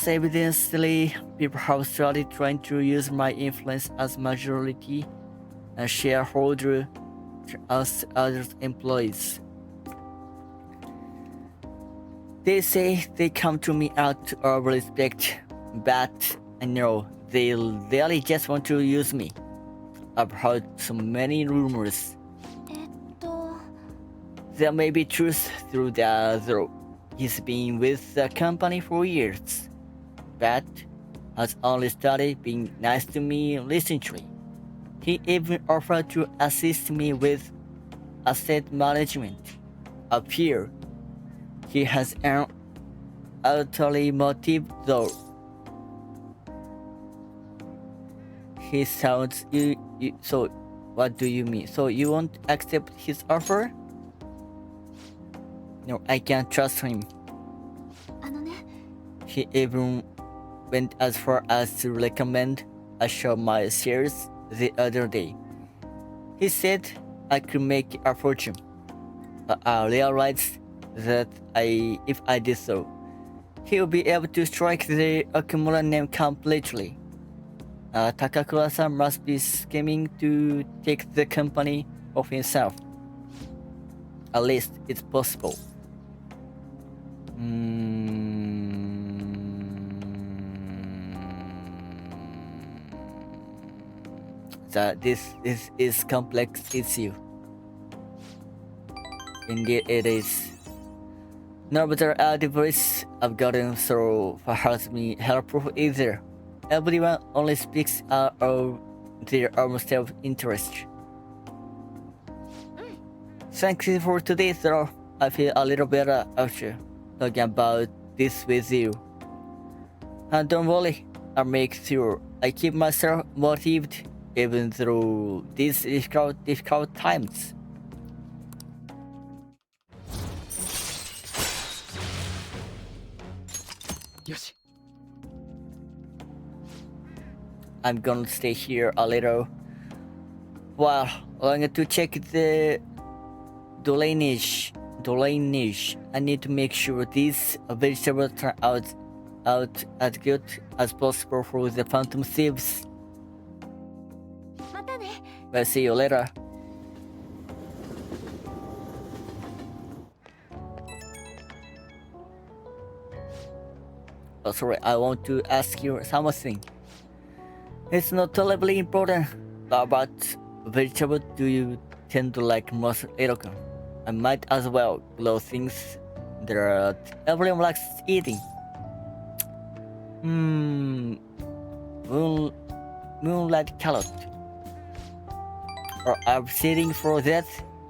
evidently, people have started trying to use my influence as majority and shareholder as other employees. They say they come to me out of respect, but I know they really just want to use me. I've heard so many rumors. えっと、 There may be truth through that, though. He's been with the company for years, but has only started being nice to me recently. He even offered to assist me with asset management. Up here, he has an ulterior motive, though. He sounds so. What do you mean? So you won't accept his offer? No, I can't trust him. あのね、 He even went as far as to recommend I showed my shares the other day. He said I could make a fortune, but I realized that if I did so, he would be able to strike the Okumura name completely. Takakura-san must be scheming to take the company of himself. At least it's possible. That this is complex issue. Indeed it is. No matter advice I've gotten so far has been helpful either. Everyone only speaks out of their own self-interest. Thank you for today, though. I feel a little better after talking about this with you. And don't worry, I'll make sure I keep myself motivated even through these difficult times. Yoshi. I'm gonna stay here a little while I'm to check the drainage. I need to make sure these vegetables turn out as good as possible for the phantom thieves. またね。 We'll see you later. Oh, sorry, I want to ask you something. It's not terribly important, but what vegetable do you tend to like most, Eroka? I might as well grow things that everyone likes eating. Moonlight carrot. Or I'm sitting for that,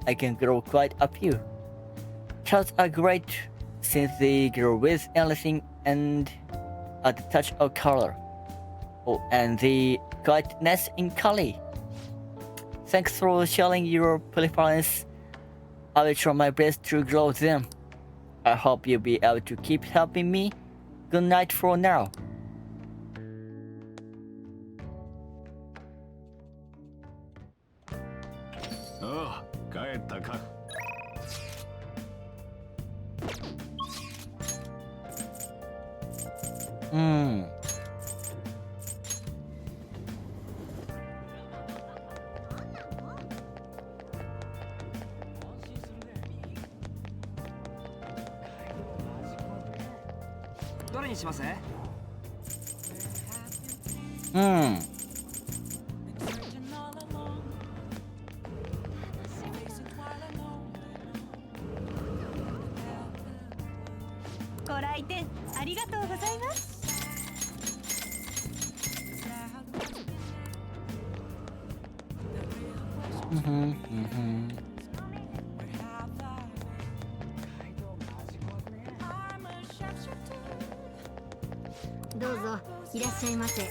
I can grow quite a few. Carrots are great since they grow with anything and add a touch of color. Oh, and they quite nice in color. Thanks for sharing your preference. I will try my best to grow them. I hope you'll be able to keep helping me. Good night for now. Oh, 帰ったか。どれにします？ご来店ありがとうございます。どうぞいらっしゃいませ。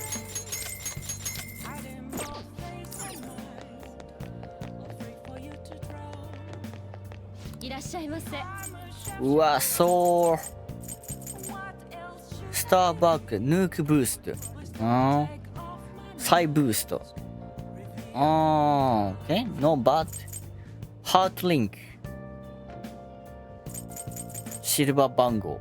いらっしゃいませ。うわ、そうスターバック、ヌークブースト。サイブースト。Okay, no bad. ハートリンク。シルバー番号。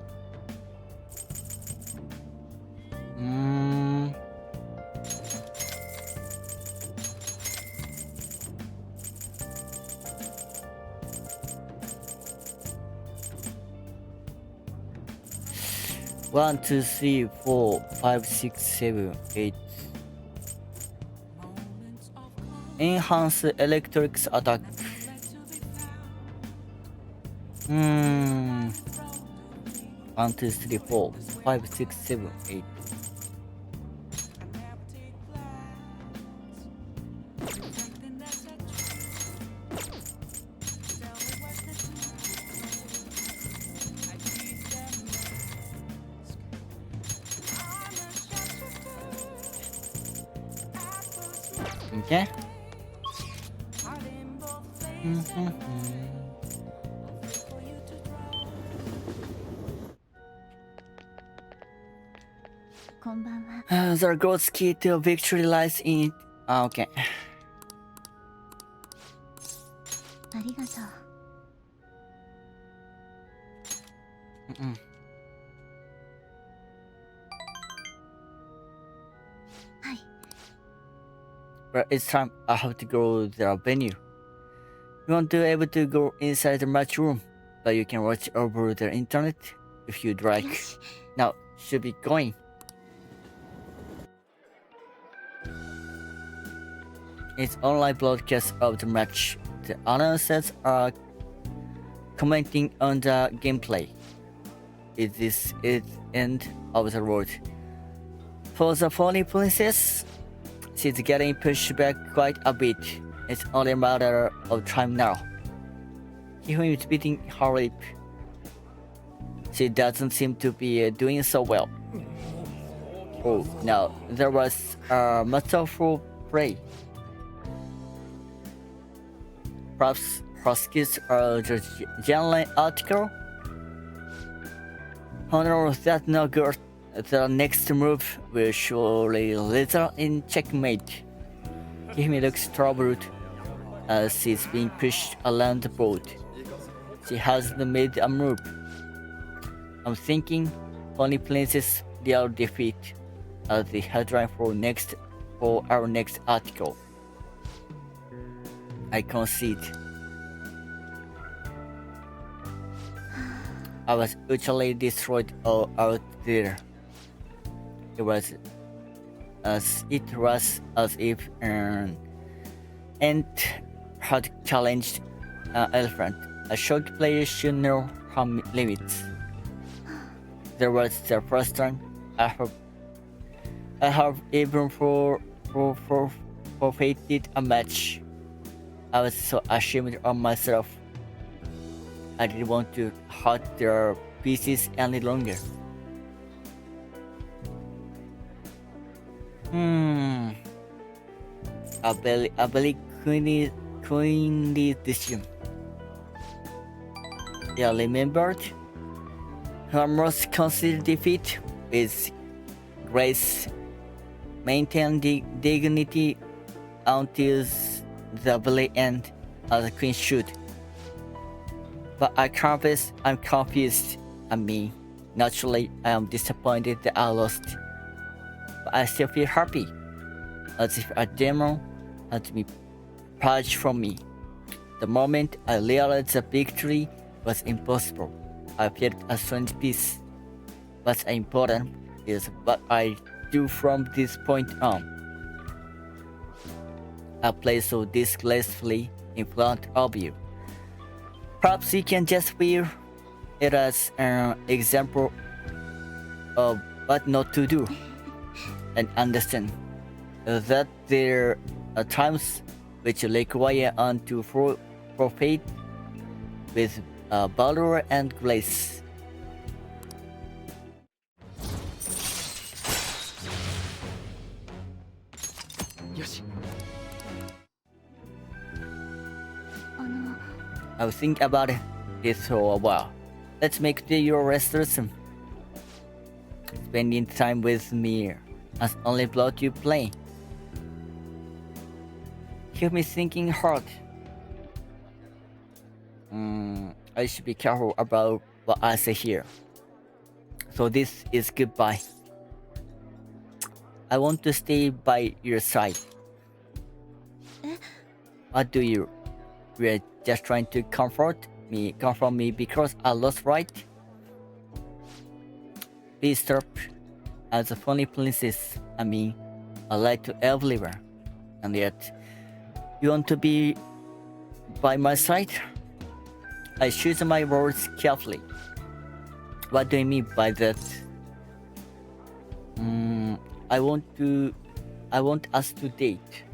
1, 2, 3, 4, 5, 6, 7, 8. Enhance electrics attack. 1, 2, 3, 4, 5, 6, 7, 8. Okay. The God's key to victory lies in it. Okay. ありがとう。はい。 But it's time I have to go to the venue. You won't be able to go inside the match room, but you can watch over the internet if you'd like. よし。 Now, should be going. It's online broadcast of the match. The announcers are commenting on the gameplay. Is this the end of the road? For the Pony Princess, she's getting pushed back quite a bit. It's only a matter of time now. Even is beating her lip. She doesn't seem to be doing so well. Oh, now there was a masterful play. Perhaps her skills are just genuine article? Oh no, that's not good. The next move will surely result in checkmate. Kimi looks troubled as she's being pushed around the board. She hasn't made a move. I'm thinking Pony Princess deal defeat as the headline for our next article. I concede. I was utterly destroyed all out there. It was as if an ant had challenged an elephant. A short player should know her limits. There was the first time I have even forfeited a match. I was so ashamed of myself. I didn't want to hurt their pieces any longer. A very queenly decision. Yeah, remembered? Her most considered defeat is Grace. Maintain dignity until the very end, as the queen should. But I confess I'm confused. I mean, naturally I am disappointed that I lost. But I still feel happy, as if a demon had been purged from me. The moment I realized the victory was impossible, I felt a strange peace. What's important is what I do from this point on. I play so disgracefully in front of you. Perhaps you can just view it as an example of what not to do, and understand that there are times which require one to forfeit with valor and grace. Yoshi. I'll think about this for a while. Let's make it your resolution. Spending time with me has only brought you pain. Keep me thinking hard. I should be careful about what I say here. So this is goodbye. I want to stay by your side. What do you? We're just trying to comfort me because I lost, right? Please stop. As a funny princess, I mean, I like to everywhere, and yet you want to be by my side? I choose my words carefully. What do you mean by that? I want us to date.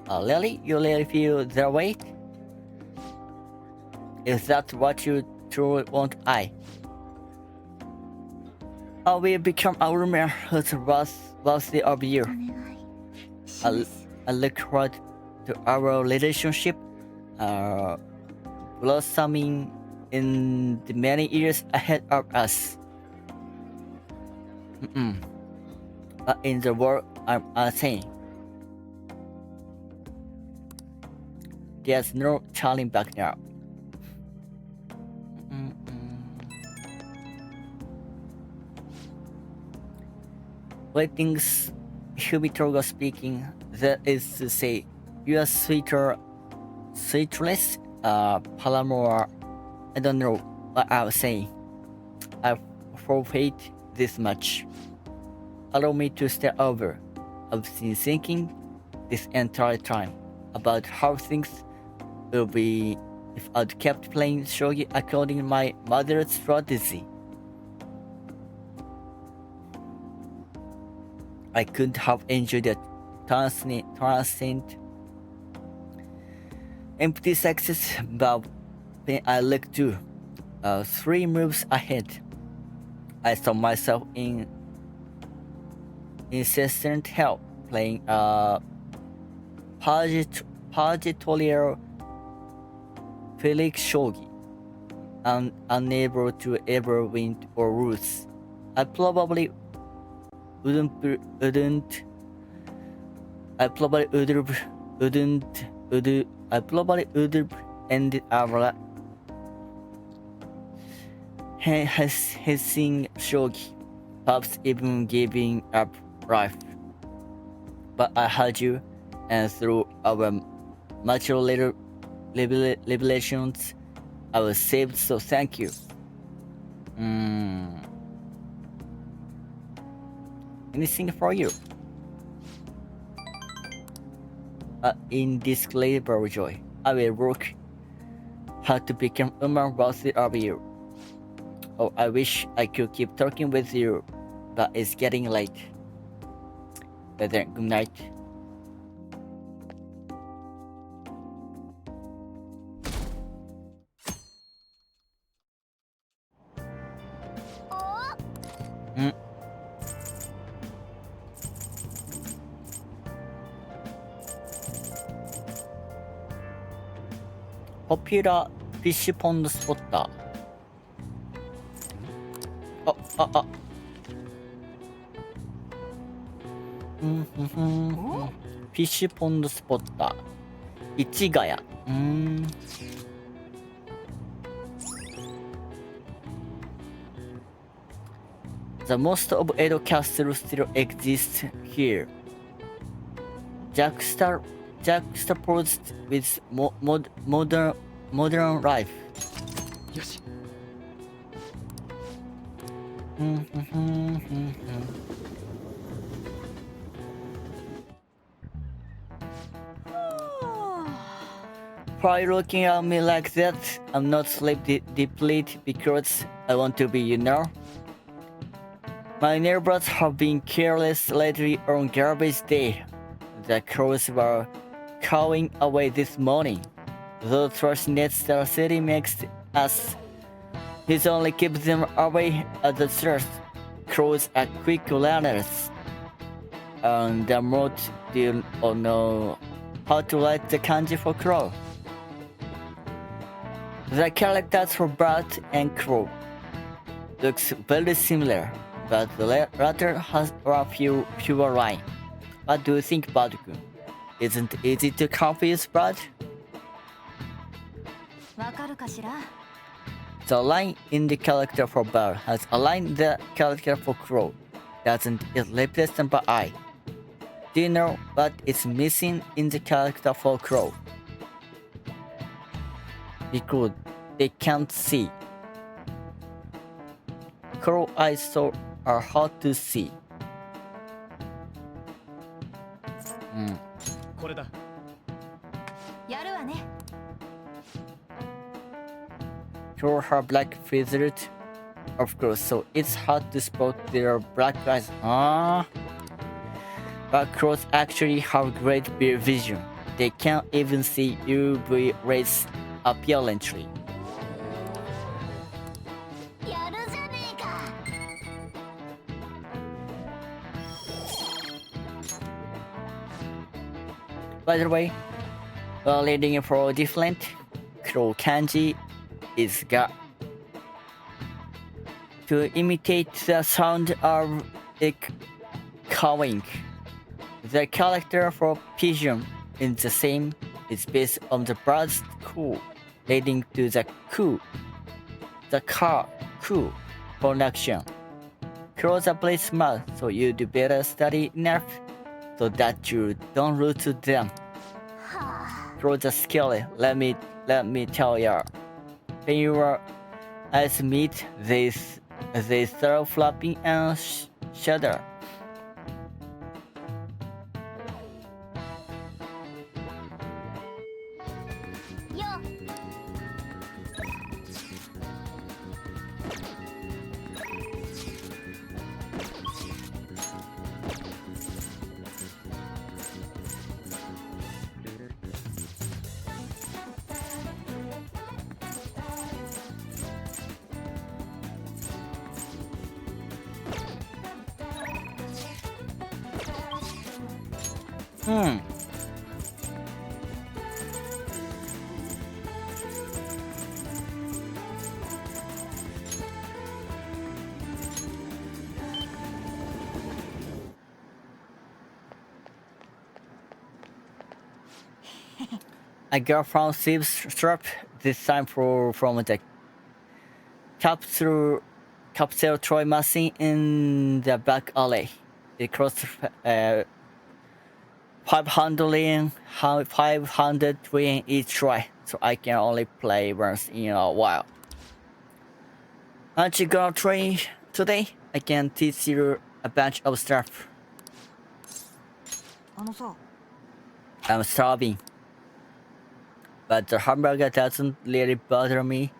Really? You really feel that way? Is that what you truly want? I will become a woman who's worthy of you. お願いします。 I look forward to our relationship blossoming in the many years ahead of us. But in the world I'm saying, there's no turning back now. Greetings, Hubitoga speaking. That is to say, you are sweetless, Palamore. I don't know what I was saying. I forfeit this much. Allow me to start over. I've been thinking this entire time about how things will be if I'd kept playing shogi according to my mother's strategy. I couldn't have enjoyed the transient empty success, but when I looked to 3 moves ahead, I saw myself in incessant hell playing Purgatorial Felix Shogi, and unable to ever win or lose. I probably wouldn't ended up hissing shogi, perhaps even giving up life. But I heard you, and through our mutual revelations, I was saved, so thank you. Anything for you? Indescribable joy. I will work hard to become more worthy of you. Oh, I wish I could keep talking with you, but it's getting late. But then, good night. Popular fish pond spotter. Fish pond spotter. 市ヶ谷。The most of Edo Castle still exists here. Juxtaposed with modern life. よし。Why looking at me like that? I'm not sleep depleted because I want to be, you know. My neighbors have been careless lately on garbage day. The crows were cawing away this morning. Those trash nets the city makes us. It only keeps them away at the trash. Crows are quick learners. And the mod do not know how to write the kanji for crow. The characters for bird and crow looks very similar, but the latter has a fewer lines. What do you think, Bud-kun? Isn't it easy to confuse Bud? わかるかしら? The line in the character for bird has aligned the character for crow. Doesn't it represent by eye? Do you know what is missing in the character for crow? Because they can't see. Crow eyes so are hard to see. これだ。やるわね。Crow have black feathers, of course, so it's hard to spot their black eyes. But crows actually have great vision. They can't even see UV rays apparently. やるじゃねえか。By the way, while reading for different crow kanji is ga to imitate the sound of it cawing. The character for pigeon is the same. It's based on the bird's coo, leading to the coo, the car coo connection. Close a place mouth, so you do better study enough so that you don't lose to them. Close the skelly. Let me tell ya. When your eyes meet, they start flapping and shudder. I got from Steve's strap this time from the capsule Troy machine in the back alley. It cost 500 yen each try, so I can only play once in a while. Aren't you gonna train today? I can teach you a bunch of stuff. I'm starving. But the hamburger doesn't really bother me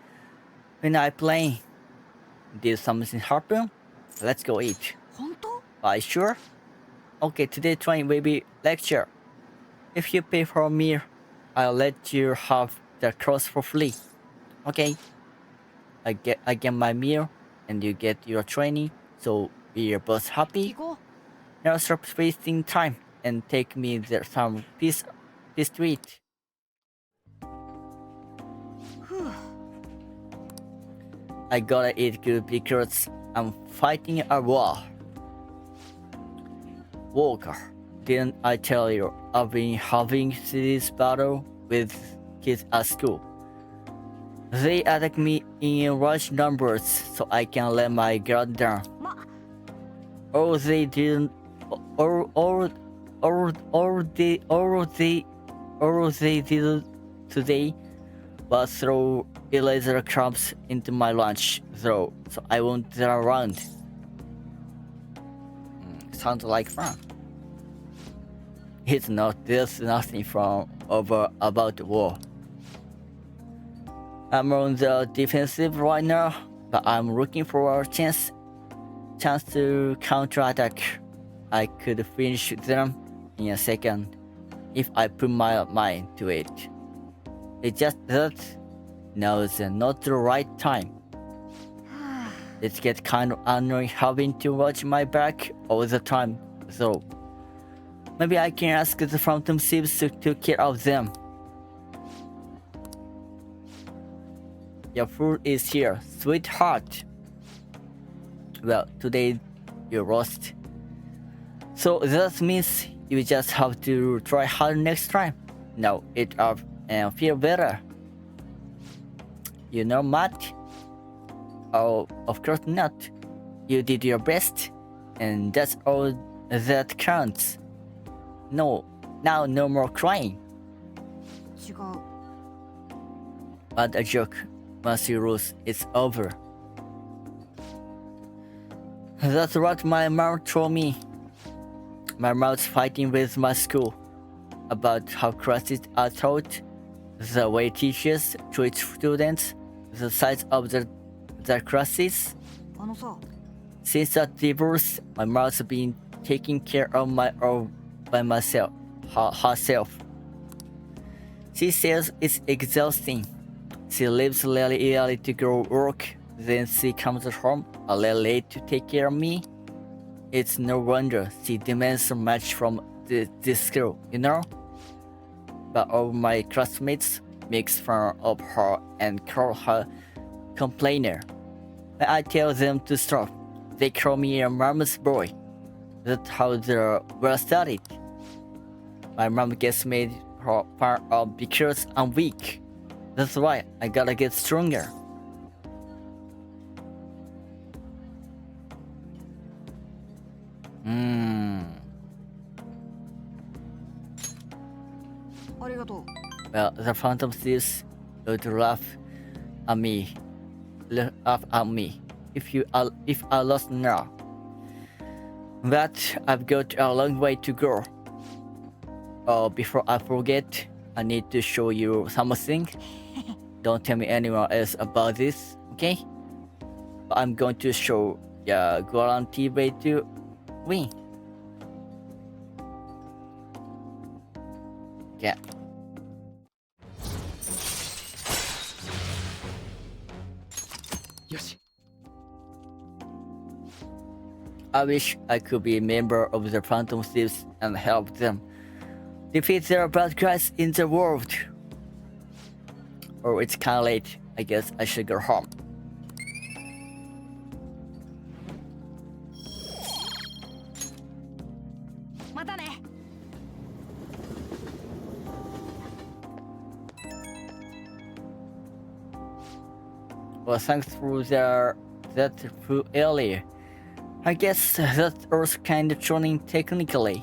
when I play. Did something happen? Let's go eat. Are you sure? Okay, today train will be lecture. If you pay for a meal, I'll let you have the course for free. Okay. I get my meal and you get your training, so we're both happy. Now stop wasting time and take me there some piece to eat. I gotta eat good because I'm fighting a war. Walker, didn't I tell you I've been having this battle with kids at school? They attack me in large numbers so I can let my guard down. All they did today was throw eraser crumbs into my lunch, though, so I won't get around. Sounds like fun. There's nothing from about the war. I'm on the defensive right now, but I'm looking for a chance to counterattack. I could finish them in a second if I put my mind to it. It's just that now is not the right time. It gets kind of annoying having to watch my back all the time, though. Maybe I can ask the Phantom Thieves to take care of them. Your food is here, sweetheart. Well, today you lost. So that means you just have to try hard next time. Now eat up and feel better. You know, Matt? Oh, of course not. You did your best, and that's all that counts. No, now no more crying. But a joke. Once you lose, it's over. That's what my mom told me. My mom's fighting with my school about how classes are taught, the way teachers treat students, the size of the classes. Since that divorce, my mom's been taking care of my own by herself. She says it's exhausting. She leaves really early to go work, then she comes home a little late to take care of me. It's no wonder she demands so much from this girl, you know? But all my classmates make fun of her and call her complainer. When I tell them to stop, they call me a mama's boy. That's how the world started. My mom gets made her part of because I'm weak. That's why I gotta get stronger. Well, the Phantom Thieves would laugh at me. If I lost now. But I've got a long way to go. Oh, before I forget, I need to show you something. Don't tell me anyone else about this, okay? I'm going to show the guarantee way to win. Yeah. I wish I could be a member of the Phantom Thieves and help them defeat their bad guys in the world. Oh, it's kinda late. I guess I should go home. Well, thanks for that food earlier. I guess that was kind of trolling technically.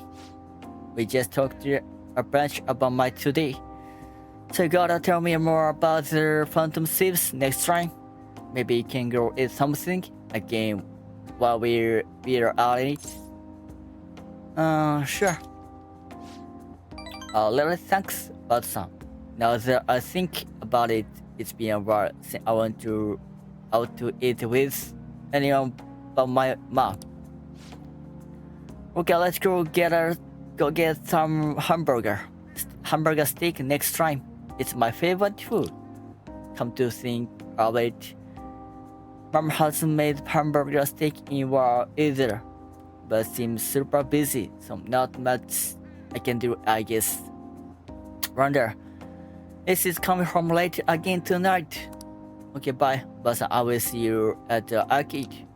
We just talked a bunch about my today. So you gotta tell me more about the Phantom Thieves next time. Maybe you can go eat something again while we're at it. Sure. Little thanks, but some. Now that I think about it, it's been a while since I went out to eat with anyone but my mom. Okay, let's go get some hamburger steak next time. It's my favorite food. Come to think of it, mom hasn't made hamburger steak in a while either, but seems super busy, so not much I can do, I guess. Wonder, this is coming home late again tonight. Okay, bye, but I will see you at the arcade.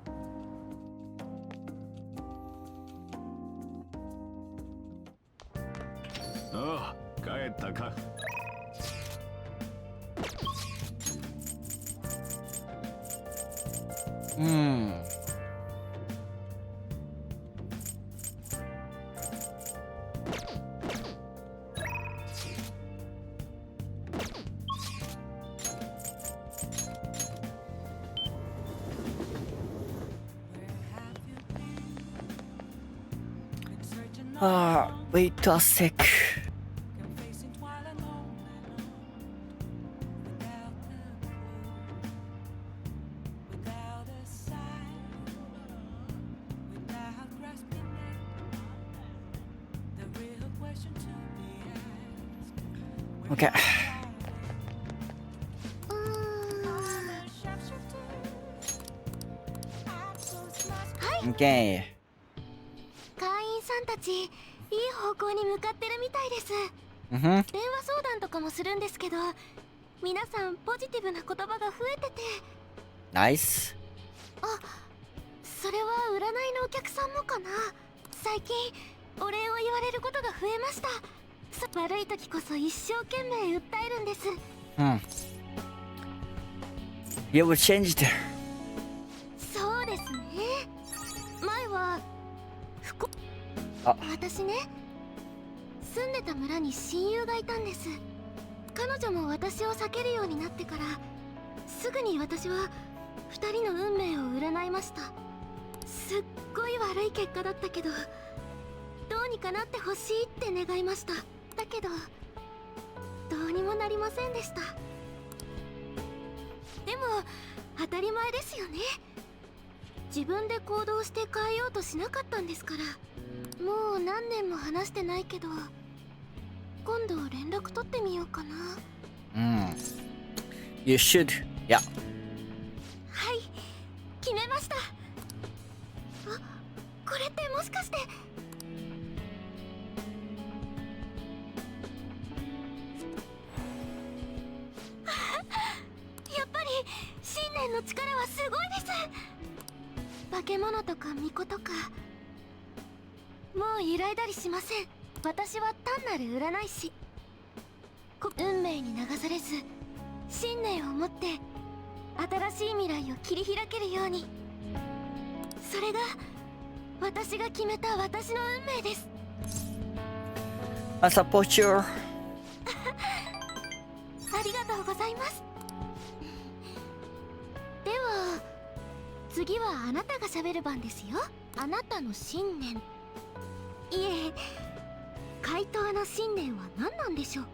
Wait a sec. Okay. Okay. 会員さんたち、いい方向に向かってるみたいです。電話相談とかもするんですけど、皆さんポジティブな言葉が増えてて。Nice. あ、それは占いのお客さんもかな。最近お礼を言われることが増えました。悪い時こそ一生懸命訴えるんです。You were changed. そうですね。前は私ね、住んでた村に親友がいたんです。彼女も私を避けるようになってからすぐに私は2人の運命を占いました。すっごい悪い結果だったけど、どうにかなってほしいって願いました。だけどどうにもなりませんでした。でも当たり前ですよね。自分で行動して変えようとしなかったんですから。もう何年も話してないけど、今度連絡取ってみようかな。You should. Yeah. はい、決めました。あ、これってもしかして。やっぱり新年の力はすごいです。化け物とか巫女とかもう揺らいだりしません。私は単なる占い師。運命に流されず信念を持って新しい未来を切り開けるように。それが私が決めた私の運命です。 I support you. ありがとうございます。では次はあなたが喋る番ですよ。あなたの信念、いえ怪盗の信念は何なんでしょう。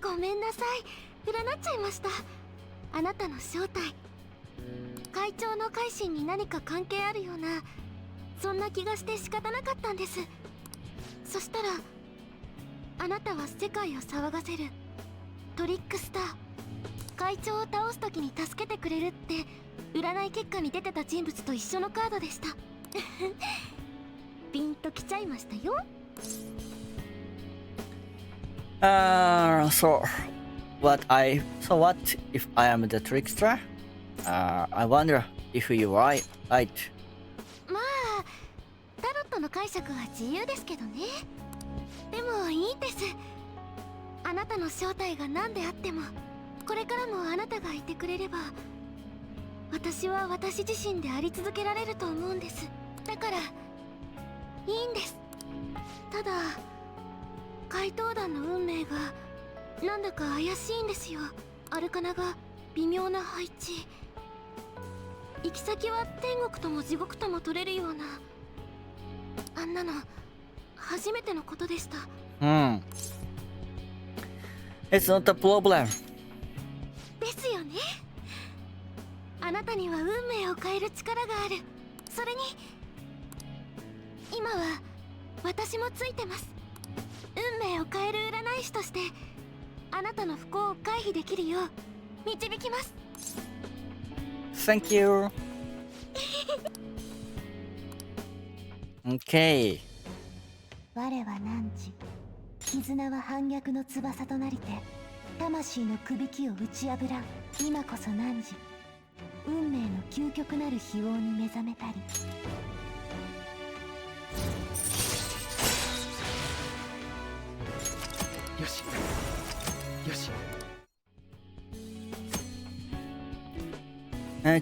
ごめんなさい、占っちゃいました。あなたの正体、会長の改心に何か関係あるような、そんな気がして仕方なかったんです。そしたらあなたは世界を騒がせるトリックスター、会長を倒す時に助けてくれるって占い結果に出てた人物と一緒のカードでした。ピンときちゃいましたよ。So what if I am the trickster? I wonder if you are right. まあタロットの解釈は自由ですけどね。でもいいんです。あなたの正体が何であっても、これからもあなたがいてくれれば私は私自身であり続けられると思うんです。だからいいんです。ただ怪盗団の運命がなんだか怪しいんですよ。アルカナが微妙な配置、行き先は天国とも地獄とも取れるような、あんなの初めてのことでした。It's not a problem. ですよね。あなたには運命を変える力がある。それに今は私もついてます。運命を変える占い師としてあなたの不幸を回避できるよう導きます。 Thank you. Okay. 我は汝、絆は反逆の翼となりて魂のくびきを打ち破らん。今こそ汝、運命の究極なる非王に目覚めたり。よしよし。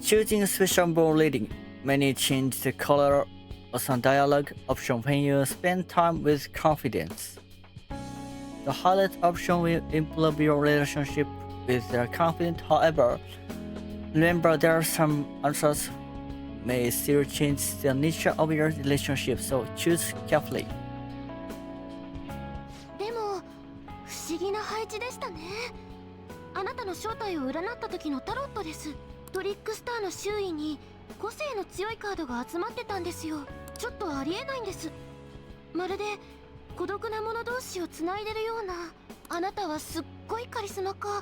Choosing special ball reading. Many change the color of some dialogue option when you spend time with confidence. The highlight option will improve your relationship with the confident. However, remember there are some answers may still change the nature of your relationship, so choose carefully. でも不思議な配置でしたね。あなたの正体を占った時のタロットです。トリックスターの周囲に個性の強いカードが集まってたんですよ。ちょっとありえないんです。まるで孤独な者同士をつないでるような。あなたはすっごいカリスマ家、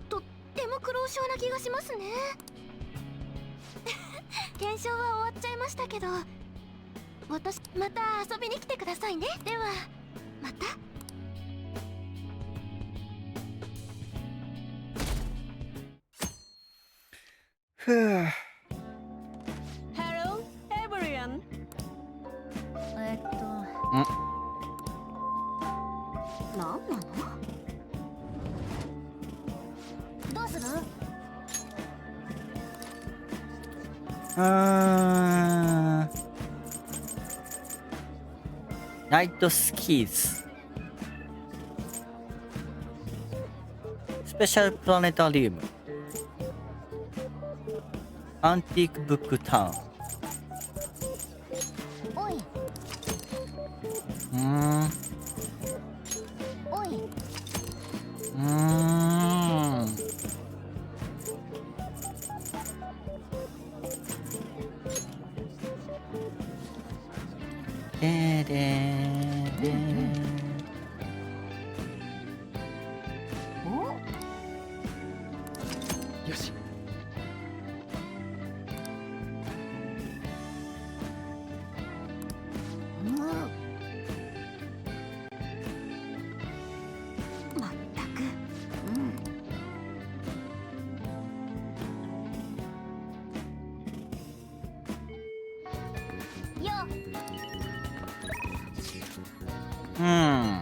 とっても苦労症な気がしますね。検証は終わっちゃいましたけど、私また遊びに来てくださいね。ではまた。Phew. Hello, everyone. なんなの？どうする？ Night skis. Special planetarium. Antique book town. おいおい。よし。まったく。Hmm.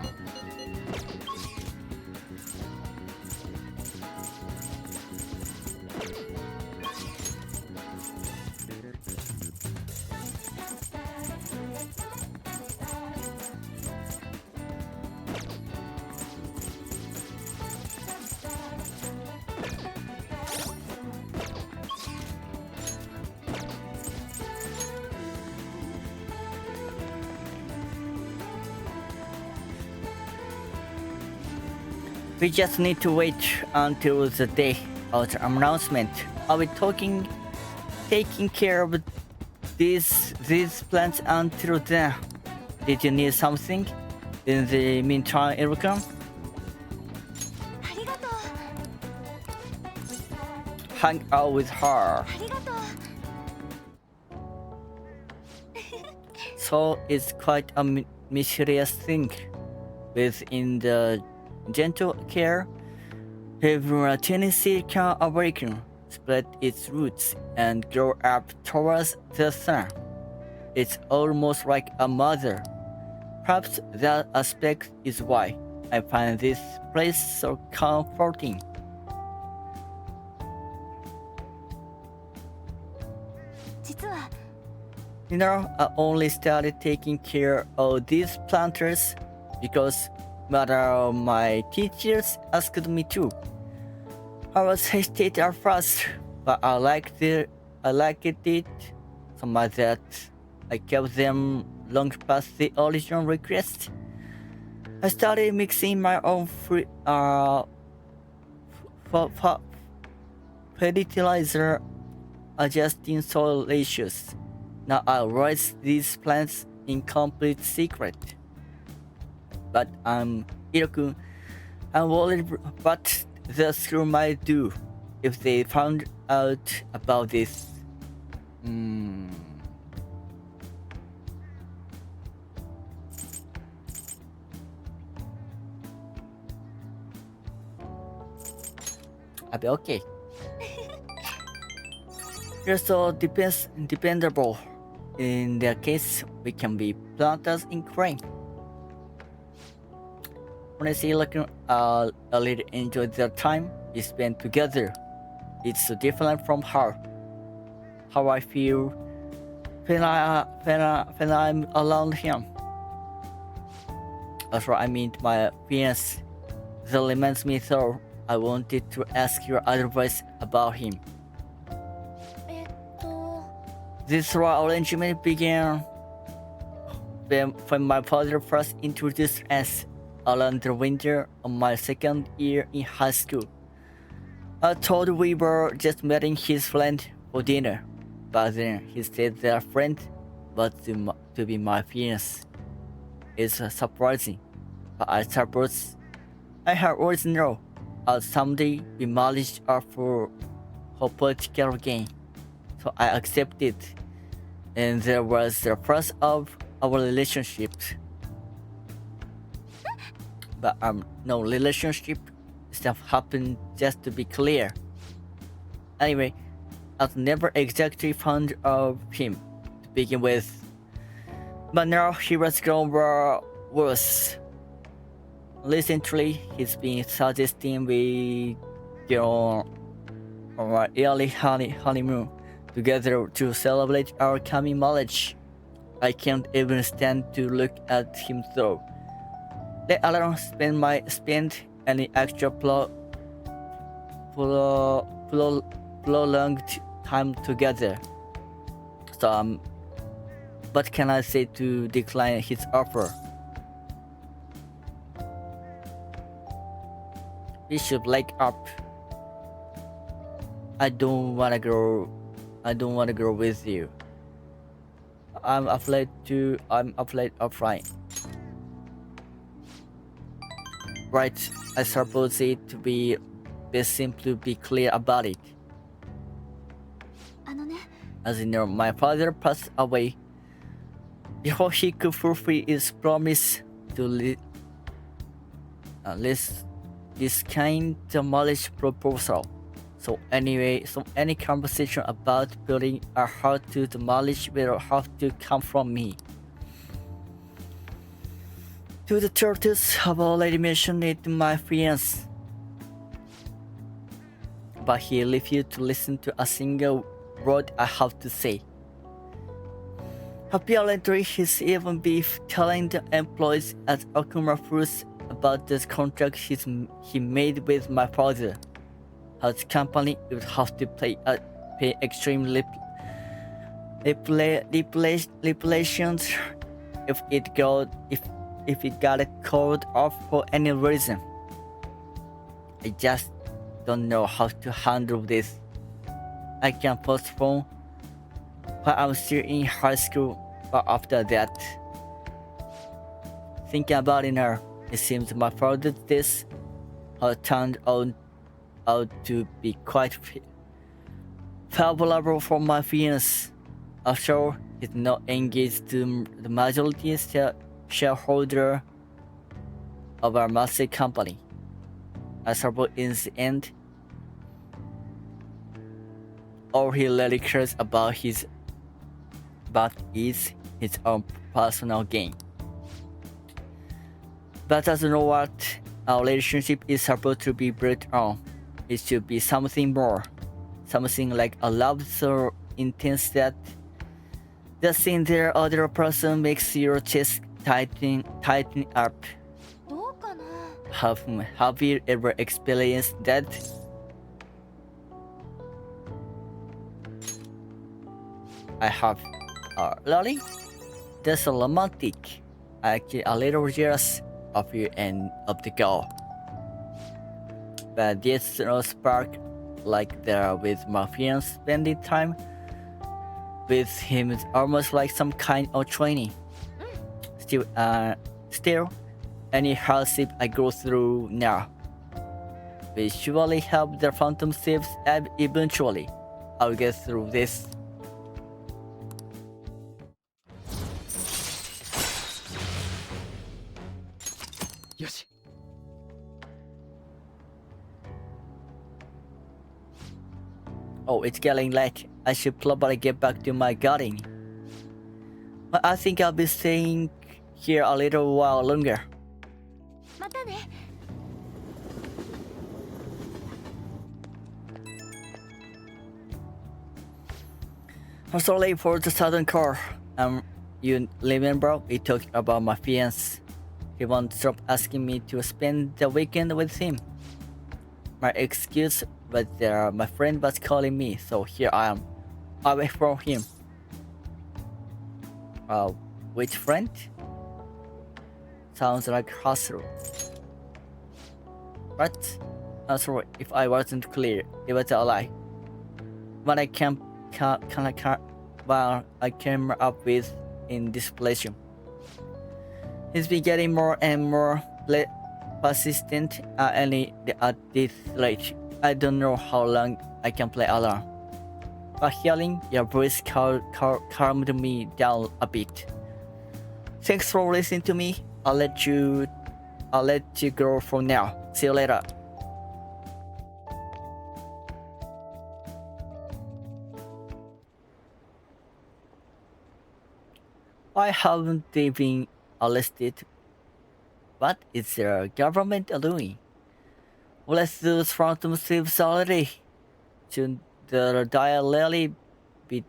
We just need to wait until the day of the announcement. Are we taking care of these plants until then? Did you need something? In the meantime, Erica, ありがとう hang out with her. ありがとう So it's quite a mysterious thing. Within the gentle care, even a tiny seed can awaken, spread its roots, and grow up towards the sun. It's almost like a mother. Perhaps that aspect is why I find this place so comforting. 実は You know, I only started taking care of these planters because one of my teachers asked me to. I was hesitant at first, but I liked it so much that I kept them long past the original request. I started mixing my own fertilizer, adjusting soil ratios. Now I raise these plants in complete secret. But Iroku, I'm worried what the school might do if they found out about this. I'll be okay. You're so dependable. In their case, we can be planters in crime. Honestly, looking a little enjoy the time we spend together. It's so different from how I feel when I'm around him. That's what I mean. My fiance that reminds me so. I wanted to ask your advice about him. えっと This raw arrangement began when my father first introduced us around the winter of my second year in high school. I thought we were just meeting his friend for dinner, but then he said their friend was to be my fiance. It's surprising, but I suppose I had always known I'd someday be married for political gain. So I accepted, and there was the first of our relationship. But no relationship stuff happened, just to be clear. Anyway, I've never exactly fond of him to begin with. But now he was growing worse. Recently, he's been suggesting we go on our early honeymoon together to celebrate our coming marriage. I can't even stand to look at him though. Let alone spend any extra prolonged time together. So what can I say to decline his offer? We should break up. I don't wanna go with you. I'm afraid of flying. Right, I suppose it to be best simply be clear about it. あのね As you know, my father passed away before he could fulfill his promise to list this kind of marriage proposal. So any conversation about putting a heart to the marriage will have to come from me. To the turtles, I've already mentioned it to my fiance, but he refused to listen to a single word I have to say. Apparently, he's even been telling the employees at Okuma Fruits about this contract he made with my father. His company would have to pay extreme reparations if it got called off for any reason. I just don't know how to handle this. I can postpone while I'm still in high school, but after that, thinking about it now, it seems my father's this has turned out to be quite favorable for my fiance. After all, he's not engaged to the majority shareholder of our massive company. I suppose in the end, all he really cares about is his own personal gain. But as you know what our relationship is supposed to be built on, it should be something more. Something like a love so intense that the seeing the other person makes your chest tighten up. どうかな。 Have you ever experienced that? I have. Really? That's so romantic. Actually, a little jealous of you and of the girl. But there's no spark like there with my fiance. Spending time with him is almost like some kind of training. Still, any hardship I go through now will surely help the phantom thieves, and eventually I'll get through this. Yoshi. Oh, it's getting late. I should probably get back to my garden. But I think I'll be staying here a little while longer. またね。 I'm sorry for the sudden call. You remember we talked about my fiance. He won't stop asking me to spend the weekend with him. My excuse was that my friend was calling me, so here I am, away from him. Which friend? Sounds like hustle. But I'm sorry if I wasn't clear. It was a lie. What I came up with in this relation. He's been getting more and more persistent at this rate. I don't know how long I can play along. But hearing your voice calmed me down a bit. Thanks for listening to me. I'll let you go for now. See you later. I haven't been arrested. What is the government doing? Let's do phantom thieves already. Should the dial really be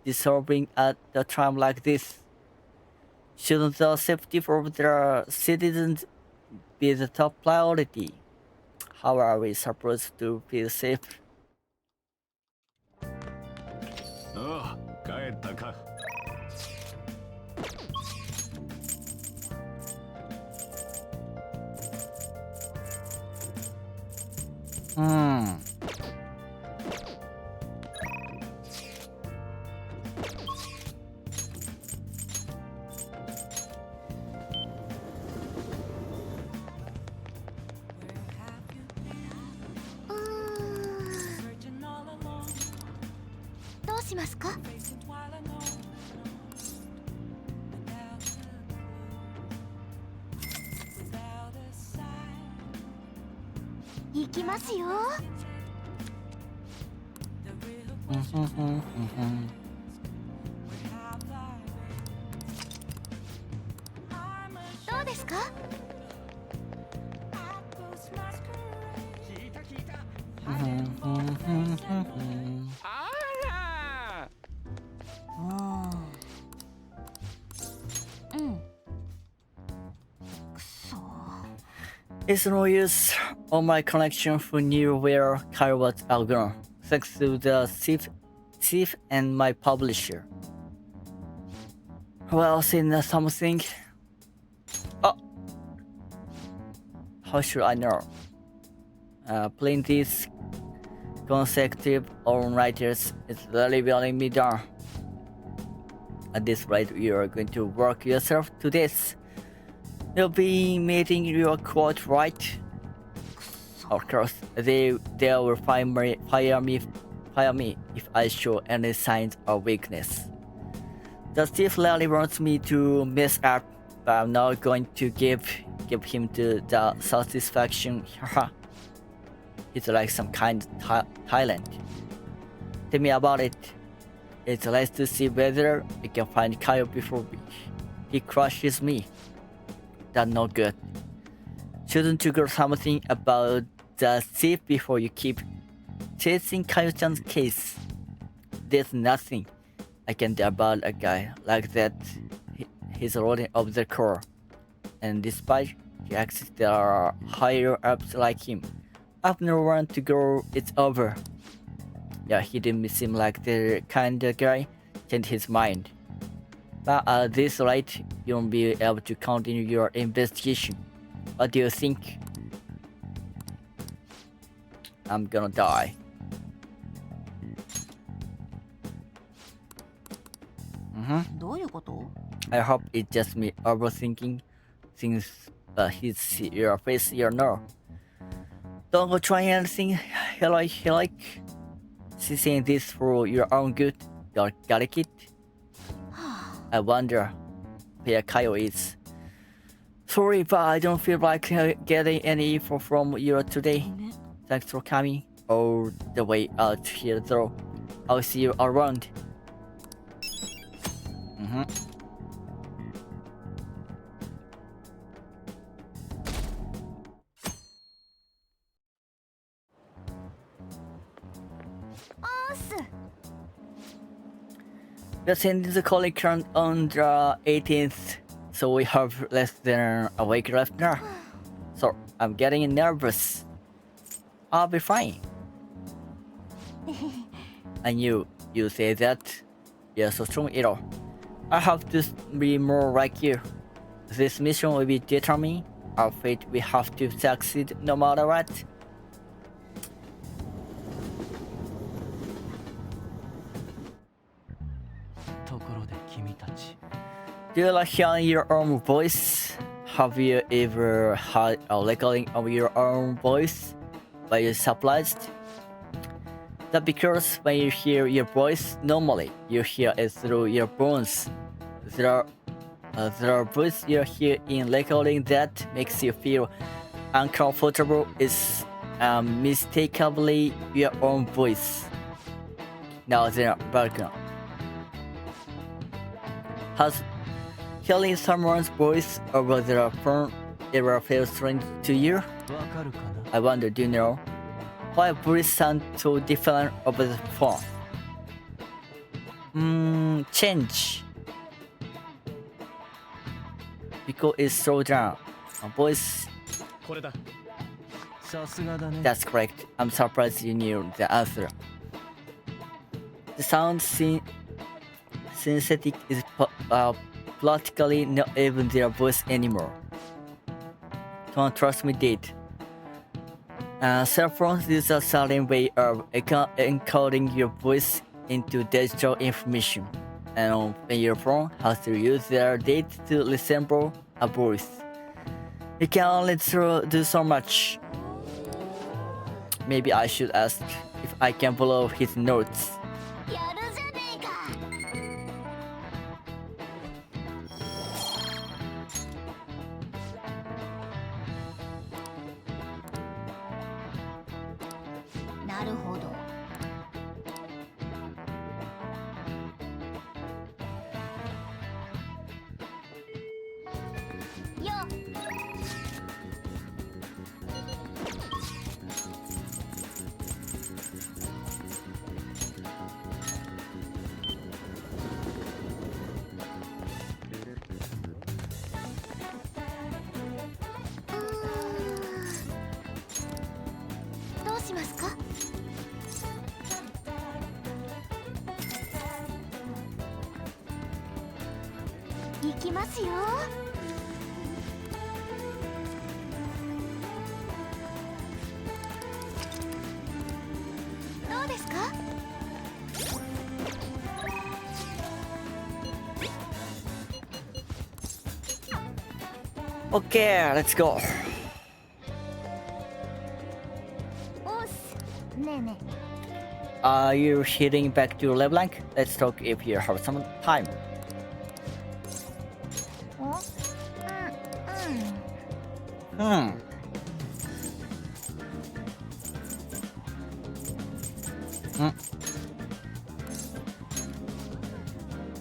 disturbing at a time like this? Shouldn't the safety of the citizens be the top priority? How are we supposed to feel safe? ああ、帰ったか。どうしますか。行きますよ。どうでですか？うん。くそ。 It's no use. All my connection who knew where Kyle was outgrown, thanks to the thief and my publisher. Well, seen something. Oh, how should I know? Playing these consecutive all-nighters is really wearing me down. At this rate, you are going to work yourself to this. You'll be meeting your quote, right? Of course, they will fire me if I show any signs of weakness. The thief really wants me to mess up, but I'm not going to give him the satisfaction. He's like some kind of talent. Tell me about it. It's nice to see whether we can find Kyle before he crushes me. That's not good. Shouldn't you do something about the thief before you keep chasing Kyle-chan's case? There's nothing I can do about a guy like that. He's rolling up the core. And despite he acts there are higher ups like him, I've no one to go, it's over. Yeah, he didn't seem like the kind of guy changed his mind. But at this rate, you won't be able to continue your investigation. What do you think? I'm gonna die.どういうこと？ I hope it's just me overthinking things. His your face, you know. Don't go trying anything he like. Seeing this for your own good. Got it? I wonder where Kyle is. Sorry, but I don't feel like getting any info from you today. Thanks for coming all the way out here, though. I'll see you around. We're sending the calling count on the 18th, so we have less than a week left now. So I'm getting nervous. I'll be fine. And you say that? You're so strong, I have to be more like you. This mission will be determined. Our fate, we have to succeed no matter what. Do you like hearing your own voice? Have you ever had a recording of your own voice? Were you surprised? That's because when you hear your voice, normally you hear it through your bones. The voice you hear in recording that makes you feel uncomfortable is unmistakably your own voice. Now then, background. Has hearing someone's voice over the phone ever felt strange to you? I wonder, do you know why voice sound so different over the phone? Change. Because it's slowed down. A voice. That's correct. I'm surprised you knew the answer. The sound synthetic is practically not even their voice anymore. Don't trust me, did. Cell phones use a certain way of encoding your voice into digital information, and when your phone has to use their data to resemble a voice. You can only do so much. Maybe I should ask if I can follow his notes. やるじゃねえか。なるほど。よっ。行きますよ。どうですか？ Okay, let's go. おっす。ねえね Are you heading back to LeBlanc? Let's talk if you have some time. え。お？Hmm. Hmm.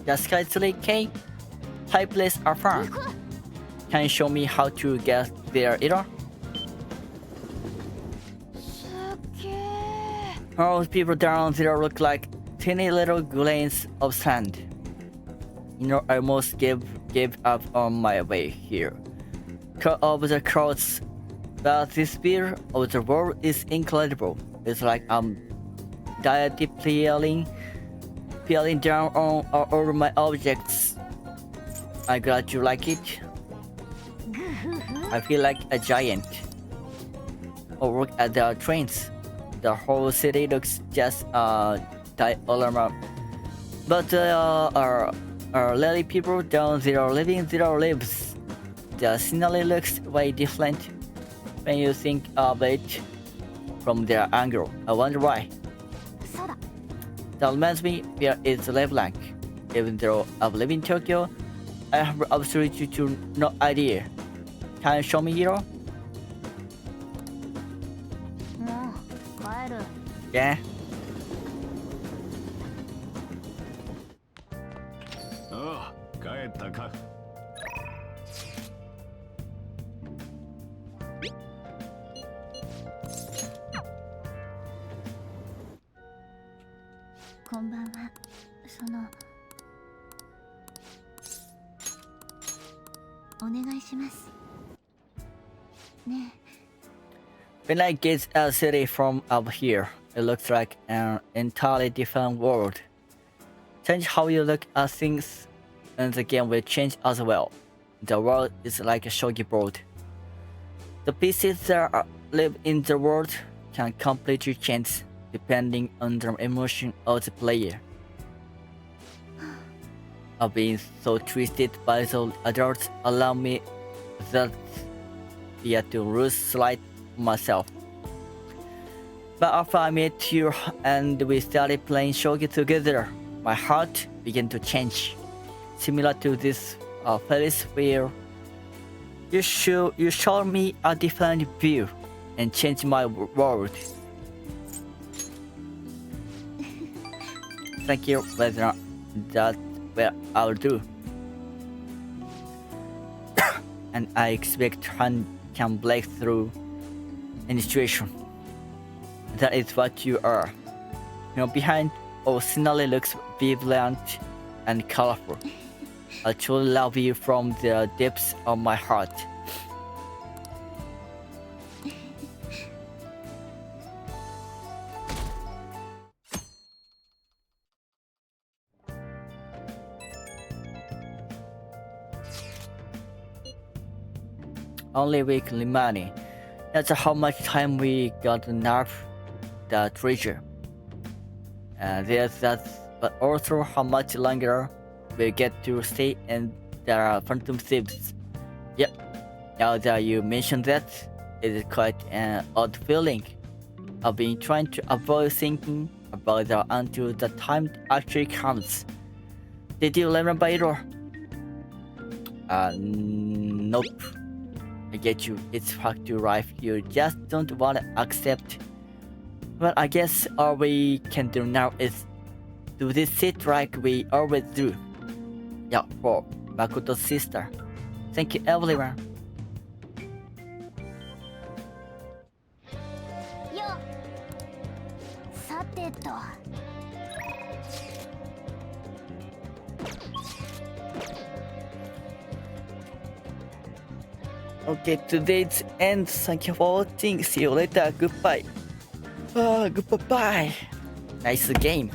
The sky is okay. High place are fun. Can you show me how to get there, Ira? すっげえ。 All people down there look like tiny little grains of sand. You know, I almost gave up on my way here. Cut of the crowds, but this view of the world is incredible. It's like I'm peeling down on all my objects. I'm glad you like it. I feel like a giant. Or look at the trains. The whole city looks just diorama. But there are lily people down there living their lives. The scenery looks way different when you think of it from their angle. I wonder why. そうだ。 That reminds me, where is LeBlanc? Even though I live in Tokyo, I have absolutely no idea. Can you show me, Hiro? もう帰る。 Yeah. ああ、帰ったか。こんばんは。お願いします。ね When I gaze at the city from up here, it looks like an entirely different world. Change how you look at things, and the game will change as well. The world is like a shogi board. The pieces that live in the world can completely change depending on the emotion of the player. I've been so twisted by the adults around me that I had to lose sight of myself. But after I met you and we started playing shogi together, my heart began to change. Similar to this place where you showed me a different view and changed my world. Thank you, whether that well I'll do. And I expect Han can break through any situation. That is what you are. You know, behind all scenery looks vibrant and colorful. I truly love you from the depths of my heart. Only weekly money. That's how much time we got to nerf the treasure. There's that, but also how much longer we get to stay in the Phantom Thieves. Yep, now that you mention that, it is quite an odd feeling. I've been trying to avoid thinking about that until the time actually comes. Did you remember it or? Nope. I get you, it's fact to life you just don't want to accept. Well, I guess all we can do now is do this shit like we always do. Yeah, for Makoto's sister. Thank you, everyone. よ。さてと。 Okay, today's end. Thank you for watching. See you later. Goodbye. Goodbye. Nice game.